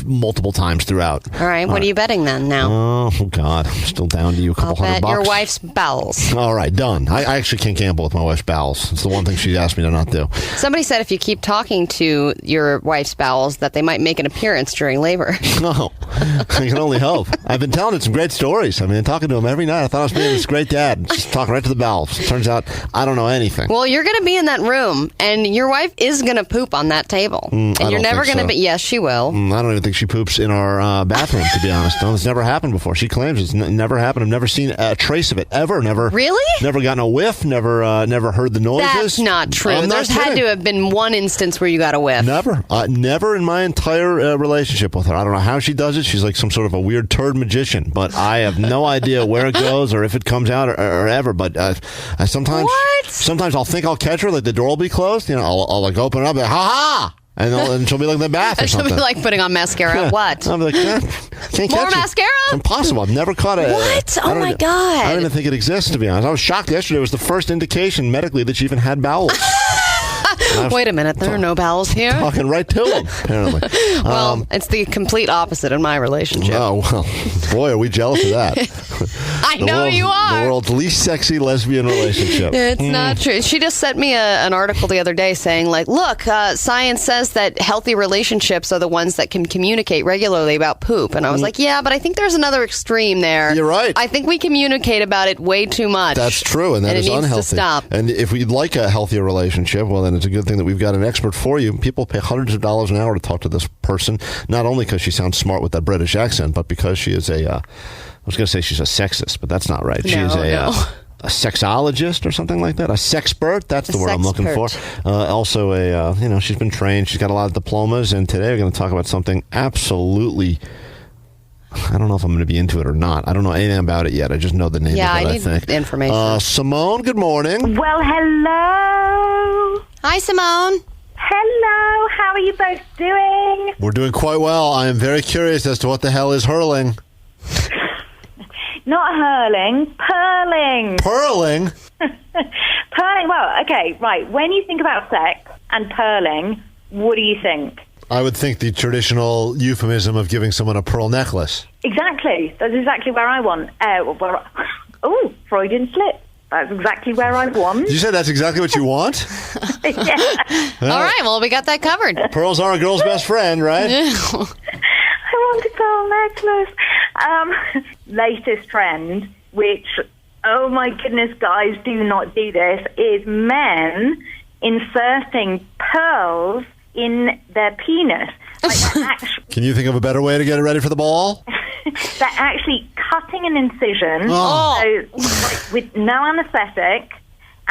multiple times throughout. All right. What are you betting then now? Oh, God. I'm still down to you a couple $100. Bet your wife's bowels. All right. Done. I actually can't gamble with my wife's bowels. It's the one thing she asked me to not do. Somebody said if you keep talking to your wife's bowels that they might make an appearance during labor. No. I can only hope. I've been telling it some great stories. I mean, talking to him every night. I thought I was being this great dad. Just talking right to the bowels. Turns out I don't know anything. Well, you're going to be in that room, and your wife is going to poop on that table. And you're never going to be... Yes, she will. I don't even think she poops in our bathroom, to be honest. No, it's never happened before. She claims it's never happened. I've never seen a trace of it, ever. Never. Really? Never gotten a whiff. Never heard the noises. That's not true. There's had to have been one instance where you got a whiff. Never. Never in my entire relationship with her. I don't know how she does it. She's like some sort of a weird turd magician, but I have no idea where it goes or if it comes out or ever. But I sometimes... What? Sometimes I'll think I'll catch her, like the door will be closed. You know, I'll like open it up, and ha ha, and she'll be like in the bath or something. She'll be like putting on mascara. What? I'll be like, can't catch More mascara? It's impossible. I've never caught it. What? Oh my God! I don't even think it exists, to be honest. I was shocked yesterday. It was the first indication medically that she even had bowels. Wait a minute, there are no bowels here? Talking right to him, apparently. Well, it's the complete opposite in my relationship. Oh, well, boy, are we jealous of that. I know you are. The world's least sexy lesbian relationship. It's not true. She just sent me an article the other day saying, like, look, science says that healthy relationships are the ones that can communicate regularly about poop. And I was like, yeah, but I think there's another extreme there. You're right. I think we communicate about it way too much. That's true, and that is unhealthy. It needs to stop. And if we'd like a healthier relationship, well, then it's a good thing that we've got an expert for you. People pay hundreds of dollars an hour to talk to this person, not only because she sounds smart with that British accent, but because she is I was going to say she's a sexist, but that's not right. She is a sexologist or something like that. A sexpert, that's the word I'm looking for. Also she's been trained. She's got a lot of diplomas, and today we're going to talk about something absolutely... I don't know if I'm going to be into it or not. I don't know anything about it yet. I just know the name of it, I think. Information. Simone, good morning. Well, hello. Hi, Simone. Hello. How are you both doing? We're doing quite well. I am very curious as to what the hell is hurling. Not hurling, purling. Purling? Purling. Well, okay, right. When you think about sex and purling, what do you think? I would think the traditional euphemism of giving someone a pearl necklace. Exactly. That's exactly where I want. Freudian slip. That's exactly where I want. Did you say that's exactly what you want? Yeah. All right, well, we got that covered. Pearls are a girl's best friend, right? I want a pearl necklace. Latest trend, which, oh my goodness, guys, do not do this, is men inserting pearls in their penis. Can you think of a better way to get it ready for the ball? They're actually cutting an incision Oh. so, with no anesthetic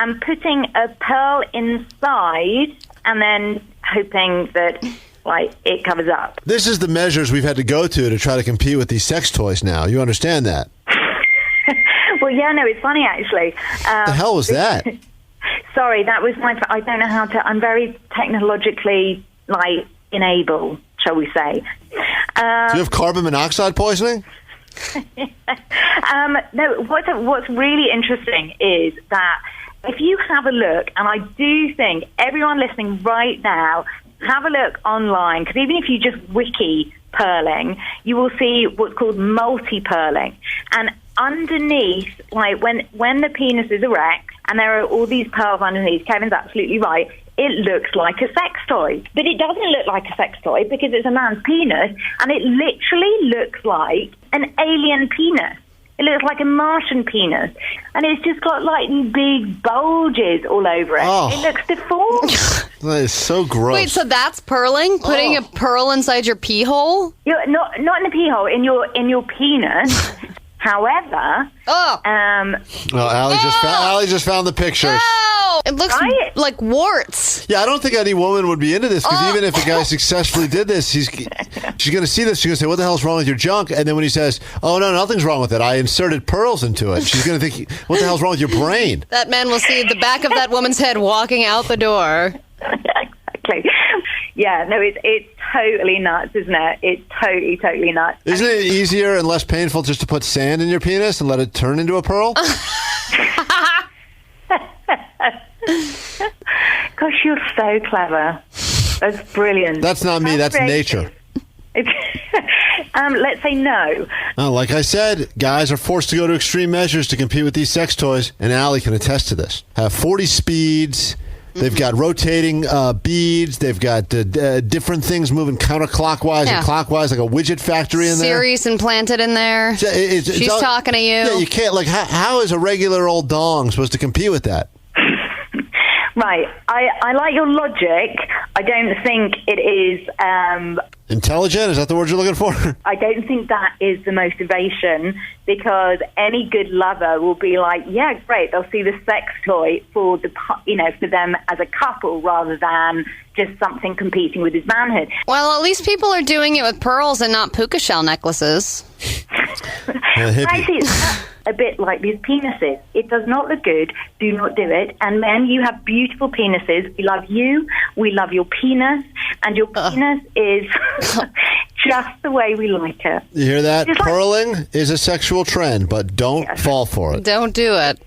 and putting a pearl inside and then hoping that, like, it covers up. This is the measures we've had to go to try to compete with these sex toys now. You understand that? Well, yeah, no, it's funny, actually. What the hell was that? Sorry, that was my... I don't know how to... I'm very technologically, like, enabled, shall we say. Do you have carbon monoxide poisoning? No, what's really interesting is that if you have a look, and I do think everyone listening right now, have a look online, because even if you just wiki pearling, you will see what's called multi-pearling. And underneath, like when the penis is erect and there are all these pearls underneath, Kevin's absolutely right, it looks like a sex toy. But it doesn't look like a sex toy because it's a man's penis, and it literally looks like an alien penis. It looks like a Martian penis. And it's just got like these big bulges all over it. Oh. It looks deformed. That is so gross. Wait, so that's pearling? Putting a pearl inside your pee hole? Not in the pee hole, in your penis. However, Allie just found the pictures. Oh, it looks like warts. Yeah, I don't think any woman would be into this, because even if a guy successfully did this, she's going to see this. She's going to say, "What the hell's wrong with your junk?" And then when he says, "Oh no, nothing's wrong with it. I inserted pearls into it," she's going to think, "What the hell's wrong with your brain?" That man will see the back of that woman's head walking out the door. Exactly. Yeah, no, it's totally nuts, isn't it? It's totally nuts. Isn't it easier and less painful just to put sand in your penis and let it turn into a pearl? Gosh, you're so clever. That's brilliant. That's not me. That's nature. Let's say no. Like I said, guys are forced to go to extreme measures to compete with these sex toys, and Allie can attest to this. Have 40 speeds. They've got rotating beads. They've got different things moving counterclockwise and clockwise, like a widget factory in there. Sirius implanted in there. She's talking to you. Yeah, you can't, like, how is a regular old dong supposed to compete with that? Right. I like your logic. I don't think it is... Intelligent? Is that the word you're looking for? I don't think that is the motivation, because any good lover will be like, yeah, great. They'll see the sex toy for for them as a couple rather than just something competing with his manhood. Well, at least people are doing it with pearls and not puka shell necklaces. Actually, it's a bit like these penises. It does not look good. Do not do it. And men, you have beautiful penises. We love you. We love your penis. And your penis is just the way we like it. You hear that? Pearling is a sexual trend, but don't fall for it. Don't do it.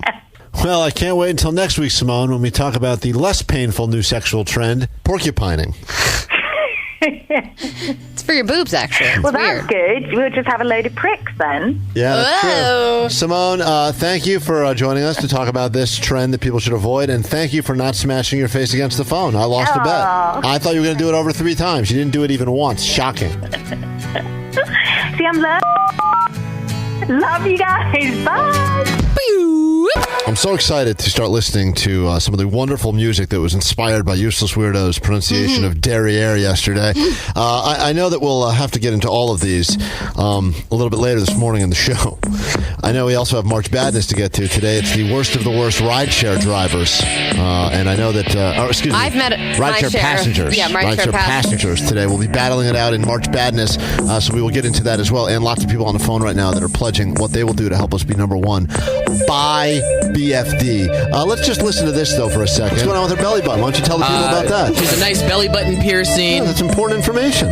Well, I can't wait until next week, Simone, when we talk about the less painful new sexual trend, porcupining. It's for your boobs, actually. It's well, weird. That's good. We'll just have a load of pricks then. Yeah, that's true. Simone, thank you for joining us to talk about this trend that people should avoid, and thank you for not smashing your face against the phone. I lost a bet. I thought you were going to do it over 3 times. You didn't do it even once. Shocking. See, I'm love you guys. Bye. I'm so excited to start listening to some of the wonderful music that was inspired by Useless Weirdo's pronunciation of derriere yesterday. I know that we'll have to get into all of these a little bit later this morning in the show. I know we also have March Madness to get to today. It's the worst of the worst rideshare drivers. And I know that, I've met rideshare passengers. Yeah, rideshare passengers today. We'll be battling it out in March Madness. So we will get into that as well. And lots of people on the phone right now that are pledging what they will do to help us be number one. Buy BFD. Let's just listen to this, though, for a second. What's going on with her belly button? Why don't you tell the people about that? She's a nice belly button piercing. Yeah, that's important information.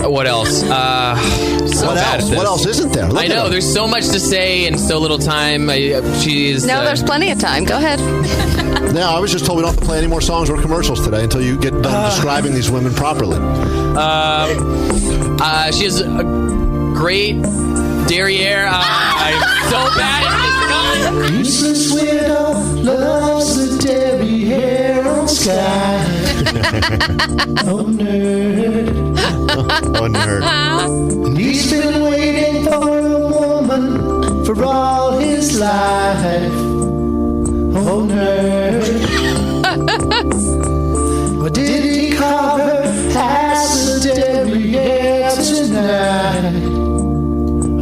What else? What else isn't there? I know. There's so much to say and so little time. There's plenty of time. Go ahead. No, I was just told we don't have to play any more songs or commercials today until you get done describing these women properly. She has a great derriere. I'm so bad at this. Useless widow loves the derriere on sky. Oh, nerd. Oh, nerd. And he's been waiting for a woman for all his life. Oh, nerd. What did he call her? As a derriere tonight.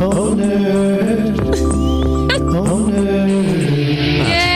Oh, nerd. Oh, nerd. Yay!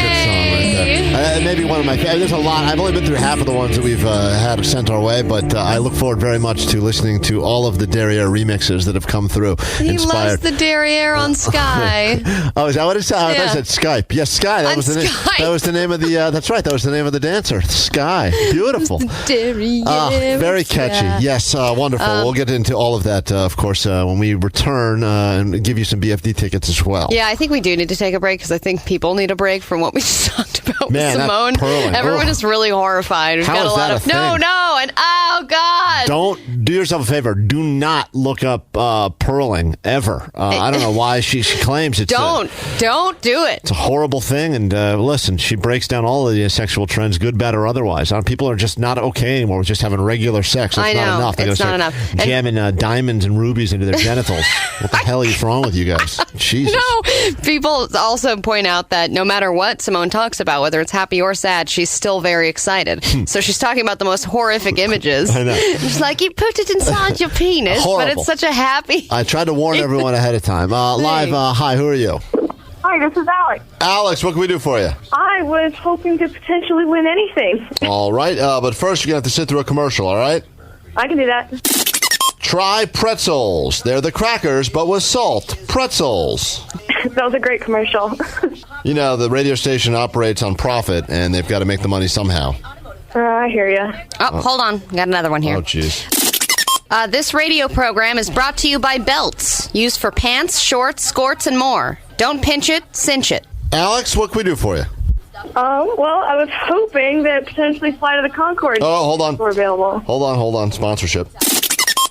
maybe one of my favorites. There's a lot. I've only been through half of the ones that we've had sent our way, but I look forward very much to listening to all of the Derriere remixes that have come through. He loves the Derriere on Sky. Oh, is that what it said? I thought it said Skype. Yes, Sky. That was the name. That was the name of the. That's right. That was the name of the dancer. Sky. Beautiful. Derriere. Very catchy. Yes, wonderful. We'll get into all of that, of course, when we return and give you some BFD tickets as well. Yeah, I think we do need to take a break because I think people need a break from what we just talked about with Simone. Everyone is really horrified. We've got a lot of and oh god! Don't do yourself a favor. Do not look up purling ever. I don't know why she claims it's. Don't do it. It's a horrible thing. And listen, she breaks down all of the sexual trends, good, bad, or otherwise. People are just not okay anymore with just having regular sex. That's not enough. It's not enough. Jamming diamonds and rubies into their genitals. What the hell is wrong with you guys? Jesus. No. People also point out that no matter what Simone talks about, whether it's happy or sad, she's still very excited. So she's talking about the most horrific images. I know. She's like, you put it inside your penis, but it's such a happy. I tried to warn everyone ahead of time. Live, hi, who are you? Hi, this is Alex. Alex, what can we do for you? I was hoping to potentially win anything. All right, but first you're going to have to sit through a commercial, all right? I can do that. Try pretzels. They're the crackers, but with salt. Pretzels. That was a great commercial. You know, the radio station operates on profit, and they've got to make the money somehow. I hear you. Oh, hold on. Got another one here. Oh, jeez. This radio program is brought to you by Belts, used for pants, shorts, skirts, and more. Don't pinch it, cinch it. Alex, what can we do for you? Well, I was hoping that potentially Flight of the Conchords were available. Hold on. Sponsorship.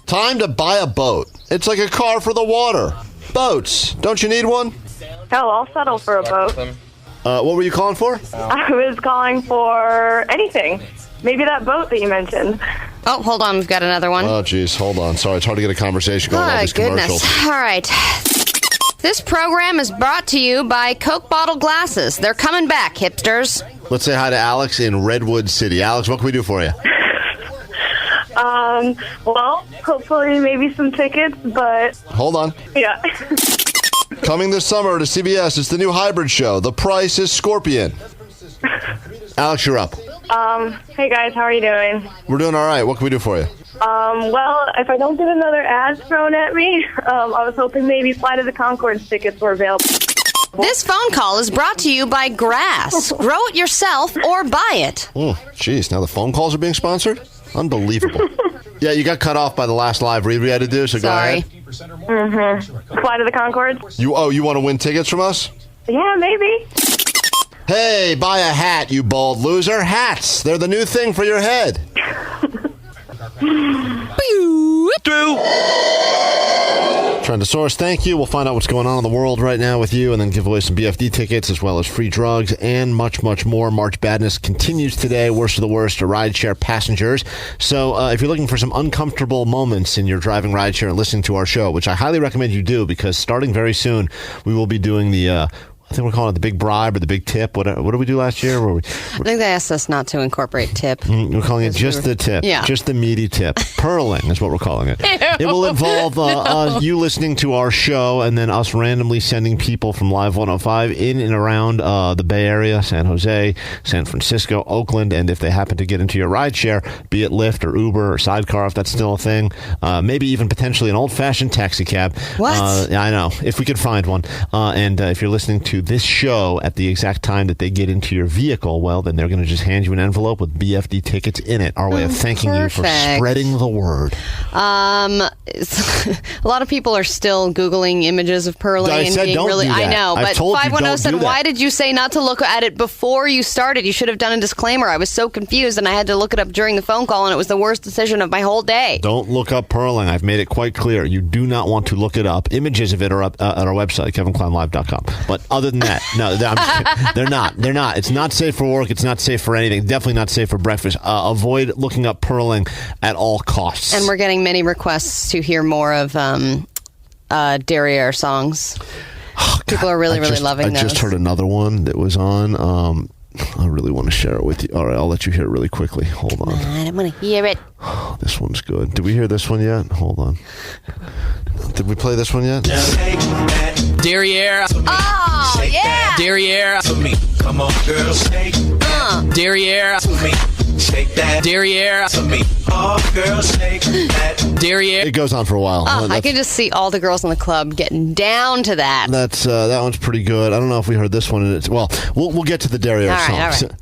Time to buy a boat. It's like a car for the water. Boats. Don't you need one? Hell, I'll settle for a boat. What were you calling for? I was calling for anything. Maybe that boat that you mentioned. Oh, hold on. We've got another one. Oh, jeez. Hold on. Sorry, it's hard to get a conversation going on all these commercials. All right. This program is brought to you by Coke Bottle Glasses. They're coming back, hipsters. Let's say hi to Alex in Redwood City. Alex, what can we do for you? Well, hopefully maybe some tickets, but... Hold on. Yeah. Coming this summer to CBS, it's the new hybrid show. The price is Scorpion. Alex, you're up. Hey guys, how are you doing? We're doing all right. What can we do for you? Well, if I don't get another ad thrown at me, I was hoping maybe Flight of the Conchords tickets were available. This phone call is brought to you by Grass. Grow it yourself or buy it. Oh, jeez. Now the phone calls are being sponsored? Unbelievable. Yeah, you got cut off by the last live read we had to do, so Sorry. Go ahead. Mm-hmm. Flight of the Conchords? You want to win tickets from us? Yeah, maybe. Hey, buy a hat, you bald loser. Hats. They're the new thing for your head. Trendosaurus, thank you. We'll find out what's going on in the world right now with you and then give away some BFD tickets as well as free drugs and much, much more. March Badness continues today. Worst of the worst to rideshare passengers. So if you're looking for some uncomfortable moments in your driving rideshare and listening to our show, which I highly recommend you do because starting very soon, we will be doing the... I think we're calling it the big bribe or the big tip. What did we do last year? I think they asked us not to incorporate tip. We're calling it just the tip. Yeah. Just the meaty tip. Purling is what we're calling it. It will involve you listening to our show and then us randomly sending people from Live 105 in and around the Bay Area, San Jose, San Francisco, Oakland, and if they happen to get into your rideshare, be it Lyft or Uber or Sidecar, if that's still a thing, maybe even potentially an old-fashioned taxi cab. What? I know, if we could find one. And if you're listening to this show at the exact time that they get into your vehicle, well, then they're going to just hand you an envelope with BFD tickets in it. Our way of thanking you for spreading the word. A lot of people are still Googling images of purling and being really... I know, but 510 said, why did you say not to look at it before you started? You should have done a disclaimer. I was so confused, and I had to look it up during the phone call, and it was the worst decision of my whole day. Don't look up purling. I've made it quite clear. You do not want to look it up. Images of it are up at our website, kevinkleinlive.com. But other than that, no, I'm just kidding. They're not. It's not safe for work. It's not safe for anything. Definitely not safe for breakfast. Avoid looking up purling at all costs. And we're getting many requests to hear more of Derriere songs. Oh, God, people are really loving those. I just heard another one that was on. I really want to share it with you. All right, I'll let you hear it really quickly. Hold on. I want to hear it. This one's good. Did we hear this one yet? Hold on. Did we play this one yet? Derriere. Oh, yeah. Derriere. Come on, girl, shake that. Derriere. Shake that. Derriere. Oh, girl, shake that. Derriere. It goes on for a while. Oh, I can just see all the girls in the club getting down to that. That one's pretty good. I don't know if we heard this one. Well, we'll get to the Derriere All right, songs.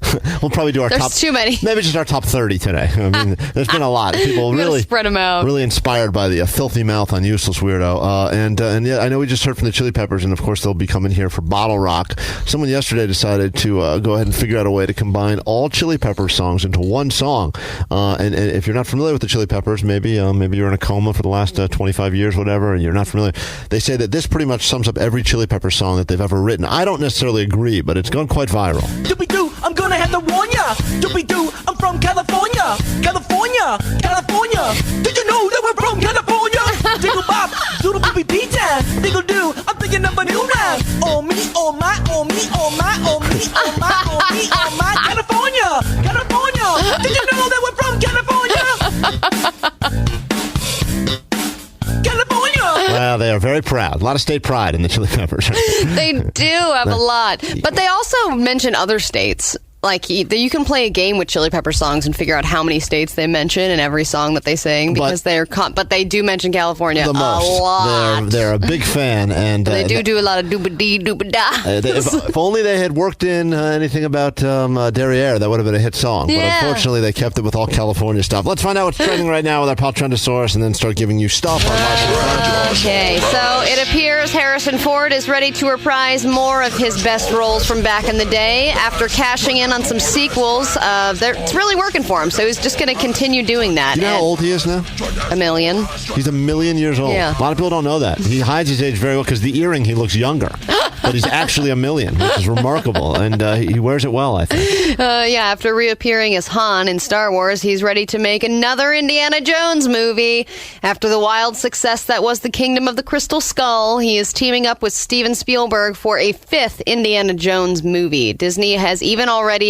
We'll probably do our There's top. too many. Maybe just our top 30 today. I mean, there's been a lot. People We gotta really spread 'em out. Really inspired by the filthy mouth on Useless Weirdo. And yeah, I know we just heard from the Chili Peppers, and of course they'll be coming here for Bottle Rock. Someone yesterday decided to go ahead and figure out a way to combine all Chili Peppers songs into one song. And if you're not familiar with the Chili Peppers, maybe you're in a coma for the last 25 years, whatever, and you're not familiar. They say that this pretty much sums up every Chili Pepper song that they've ever written. I don't necessarily agree, but it's gone quite viral. Doobie-doo, I'm gonna have to warn ya. Doobie-doo, I'm from California. California, California. Did you know that we're from California? Diggle-bop, doodle-boopy P-time. Diggle-doo, I'm thinking of a new rhyme. Oh me, oh my, oh me, oh my, oh me, oh my, oh me, oh my. California, California. Did you know that we're from California? California. Wow, they are very proud. A lot of state pride in the Chili Peppers. They do have a lot. But they also mention other states. Like, you can play a game with Chili Pepper songs and figure out how many states they mention in every song that they sing, because but they do mention California the most. A lot. They're a big fan, and they do a lot of doobie-dee, doobie-da. If only they had worked in anything about Derriere, that would have been a hit song. Yeah. But unfortunately, they kept it with all California stuff. Let's find out what's trending right now with our Pop Trendosaurus, and then start giving you stuff. Okay, so it appears Harrison Ford is ready to reprise more of his best roles from back in the day after cashing in on some sequels. It's really working for him, so he's just going to continue doing that. You know how old he is now? 1 million. He's 1 million years old. Yeah. A lot of people don't know that. He hides his age very well because the earring, he looks younger. But he's actually 1 million, which is remarkable. And he wears it well, I think. Yeah, after reappearing as Han in Star Wars, he's ready to make another Indiana Jones movie. After the wild success that was The Kingdom of the Crystal Skull, he is teaming up with Steven Spielberg for a 5th Indiana Jones movie. Disney has even already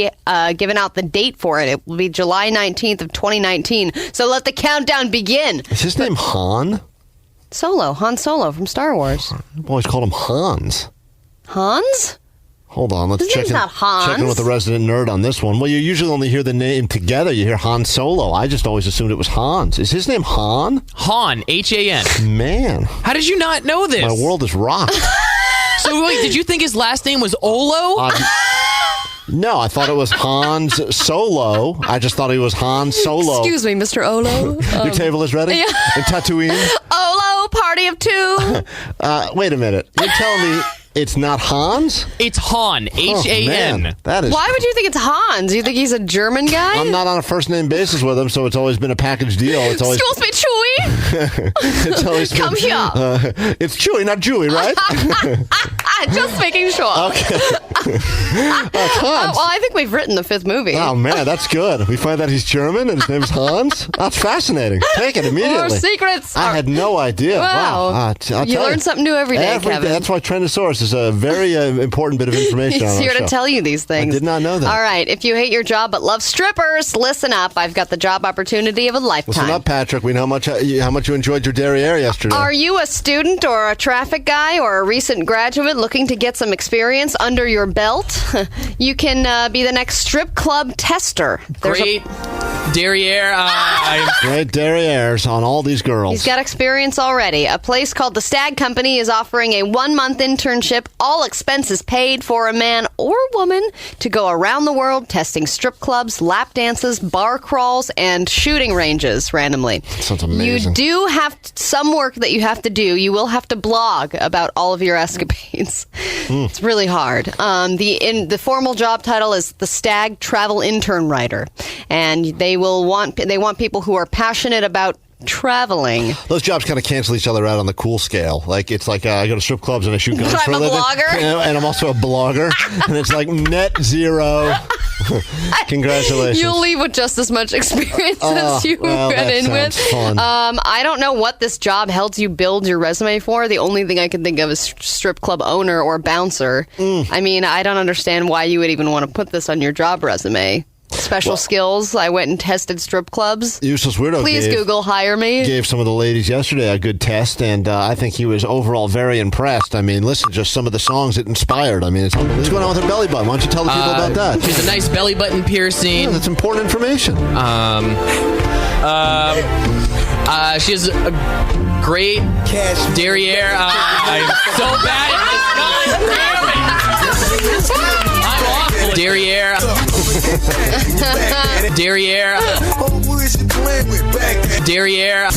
given out the date for it. It will be July 19th of 2019. So let the countdown begin. Is his name Han? Han Solo from Star Wars. I've always called him Hans. Hans? Hold on, let's His check name's in, not Hans. check in with the resident nerd on this one. Well, you usually only hear the name together. You hear Han Solo. I just always assumed it was Hans. Is his name Han? Han, H-A-N. Man. How did you not know this? My world is rocked. So wait, did you think his last name was Olo? No, I thought it was Hans Solo. I just thought he was Han Solo. Excuse me, Mr. Olo. Your table is ready? Yeah. In Tatooine? Olo, party of two. Wait a minute. You're telling me it's not Hans? It's Han, H-A-N. Man, that is... Why would you think it's Hans? You think he's a German guy? I'm not on a first-name basis with him, so it's always been a package deal. It's always... Excuse me, Chewie. It's always Come been, here. It's Chewie, not Jewy, right? Just making sure. Okay. Hans. Well, I think we've written the 5th movie. Oh, man, that's good. We find that he's German and his name is Hans. That's fascinating. Take it immediately. More secrets. I had no idea. Wow. I'll You learn something new every day, Kevin. That's why Trendosaurus is a very important bit of information on He's our here show. to tell you these things. I did not know that. All right. If you hate your job but love strippers, listen up. I've got the job opportunity of a lifetime. Listen up, Patrick. We know how much you enjoyed your Derriere yesterday. Are you a student or a traffic guy or a recent graduate looking to get some experience under your belt? You can be the next strip club tester. Great Derriere. Great Derrieres on all these girls. He's got experience already. A place called the Stag Company is offering a 1-month internship, all expenses paid, for a man or woman to go around the world testing strip clubs, lap dances, bar crawls, and shooting ranges randomly. Sounds amazing. You do have some work that you have to do. You will have to blog about all of your escapades. It's really hard. The formal job title is the Stag Travel Intern Writer, and they want people who are passionate about traveling. Those jobs kind of cancel each other out on the cool scale. Like, it's like I go to strip clubs and I shoot guns I'm for a a living. blogger. And I'm also a blogger. And it's like net zero. Congratulations. You'll leave with just as much experience as you went in with. Fun. I don't know what this job helps you build your resume for. The only thing I can think of is strip club owner or bouncer. I mean, I don't understand why you would even want to put this on your job resume. special skills. I went and tested strip clubs. Useless Weirdo. Please Google hire me. Gave some of the ladies yesterday a good test, and I think he was overall very impressed. I mean, listen, just some of the songs it inspired. I mean, what's going on with her belly button? Why don't you tell the people about that? She has a nice belly button piercing. Yeah, that's important information. She has a great derriere. I'm so bad at this. I'm awful. Derriere. Derriere. Derriere.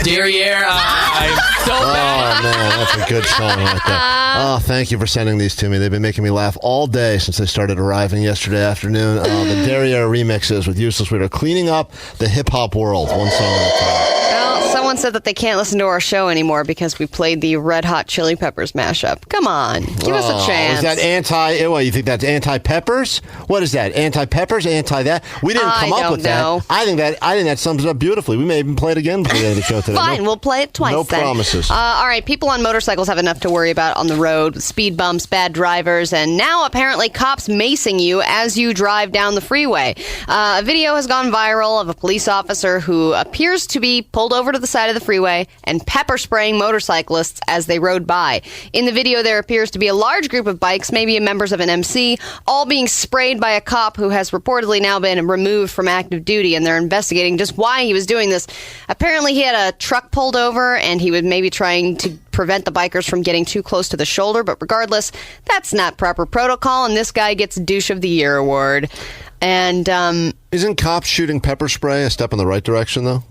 Derriere. I'm so bad. Oh, man, that's a good song right there. Oh, thank you for sending these to me. They've been making me laugh all day since they started arriving yesterday afternoon. The Derriere remixes with Useless Weirdo, cleaning up the hip-hop world, one song at a time. Well, someone said that they can't listen to our show anymore because we played the Red Hot Chili Peppers mashup. Come on, give us a chance. Is that what, you think that's anti-peppers? What is that? Anti-peppers? Anti-that? We didn't come up with that. I think that sums it up beautifully. We may even play it again before the end of the show today. Fine, we'll play it twice. No then. promises. All right, people on motorcycles have enough to worry about on the road with speed bumps, bad drivers, and now apparently cops macing you as you drive down the freeway. A video has gone viral of a police officer who appears to be pulled over to the side of the freeway and pepper spraying motorcyclists as they rode by. In the video, there appears to be a large group of bikes, maybe members of an MC, all being sprayed by a cop who has reportedly now been removed from active duty, and they're investigating just why he was doing this. Apparently, he had a truck pulled over, and he was maybe trying to prevent the bikers from getting too close to the shoulder, but regardless, that's not proper protocol, and this guy gets Douche of the Year award. And isn't cops shooting pepper spray a step in the right direction, though?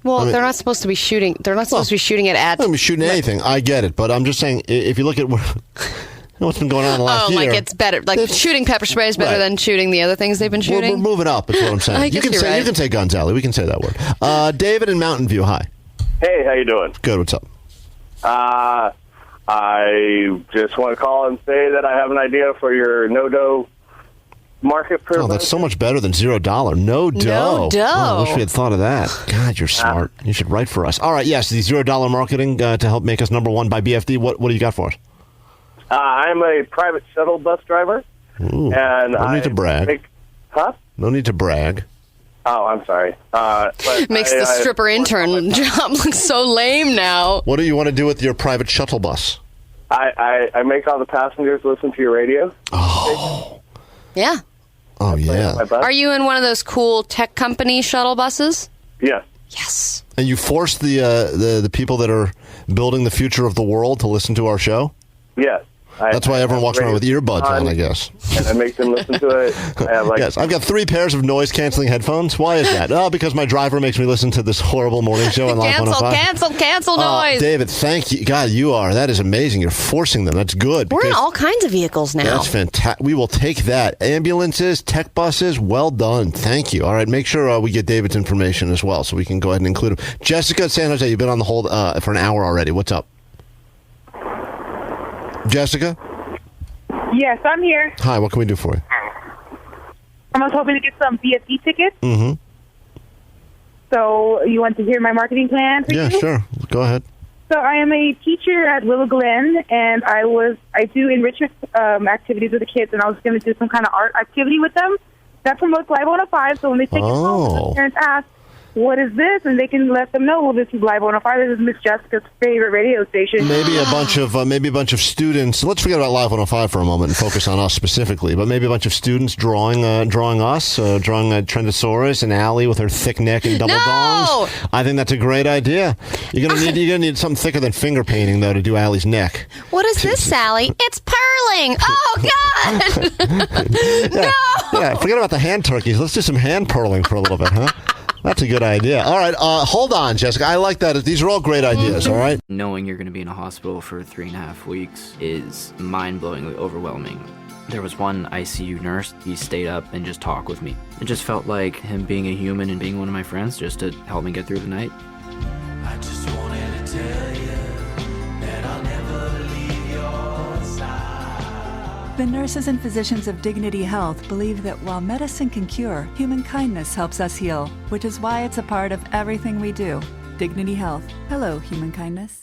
Well, I mean, they're not supposed to be shooting. They're not supposed to be shooting it at. They're not shooting anything. I get it, but I'm just saying, if you look at what's been going on the last year. Like it's better. Like shooting pepper spray is better than shooting the other things they've been shooting. We're moving up. Is what I'm saying. I guess you can say guns, Allie. We can say that word. David in Mountain View. Hi. Hey, how you doing? Good. What's up? I just want to call and say that I have an idea for your no-dough market promotion. Oh, that's so much better than $0. No dough. No dough. Oh, I wish we had thought of that. God, you're smart. You should write for us. All right, yes, the $0 marketing to help make us number one by BFD. What do you got for us? I'm a private shuttle bus driver. Ooh, and no need to brag. No need to brag. Oh, I'm sorry. Makes the stripper intern job look so lame now. What do you want to do with your private shuttle bus? I make all the passengers listen to your radio. Oh. Yeah. Oh, yeah. Are you in one of those cool tech company shuttle buses? Yes. Yes. And you force the people that are building the future of the world to listen to our show? Yes. That's why everyone walks around with earbuds on, I guess. And I make them listen to it. Yes, I've got 3 pairs of noise-canceling headphones. Why is that? Oh, because my driver makes me listen to this horrible morning show on Live 105. Cancel noise. David, thank you. God, that is amazing. You're forcing them. That's good. We're in all kinds of vehicles now. That's fantastic. We will take that. Ambulances, tech buses, well done. Thank you. All right, make sure we get David's information as well so we can go ahead and include him. Jessica at San Jose, you've been on the hold for an hour already. What's up? Jessica? Yes, I'm here. Hi, what can we do for you? I was hoping to get some BFD tickets. Mm-hmm. So you want to hear my marketing plan? Yeah, sure. Go ahead. So I am a teacher at Willow Glen, and I do enrichment activities with the kids, and I was going to do some kind of art activity with them. That promotes Live 105, so when they take it home, the parents ask, what is this? And they can let them know, well, this is Live 105. This is Miss Jessica's favorite radio station. Maybe a bunch of students. Let's forget about Live 105 for a moment and focus on us specifically. But maybe a bunch of students drawing us, drawing Trentosaurus and Allie with her thick neck and double dongs. I think that's a great idea. You're gonna need something thicker than finger painting though to do Allie's neck. What is this, Sally? It's purling. Oh God! No. Yeah, forget about the hand turkeys. Let's do some hand purling for a little bit, huh? That's a good idea. All right, hold on, Jessica. I like that. These are all great ideas, all right? Knowing you're going to be in a hospital for 3.5 weeks is mind-blowingly overwhelming. There was one ICU nurse. He stayed up and just talked with me. It just felt like him being a human and being one of my friends just to help me get through the night. I just wanted to tell you that I'll never leave your side. The nurses and physicians of Dignity Health believe that while medicine can cure, human kindness helps us heal, which is why it's a part of everything we do. Dignity Health. Hello, human kindness.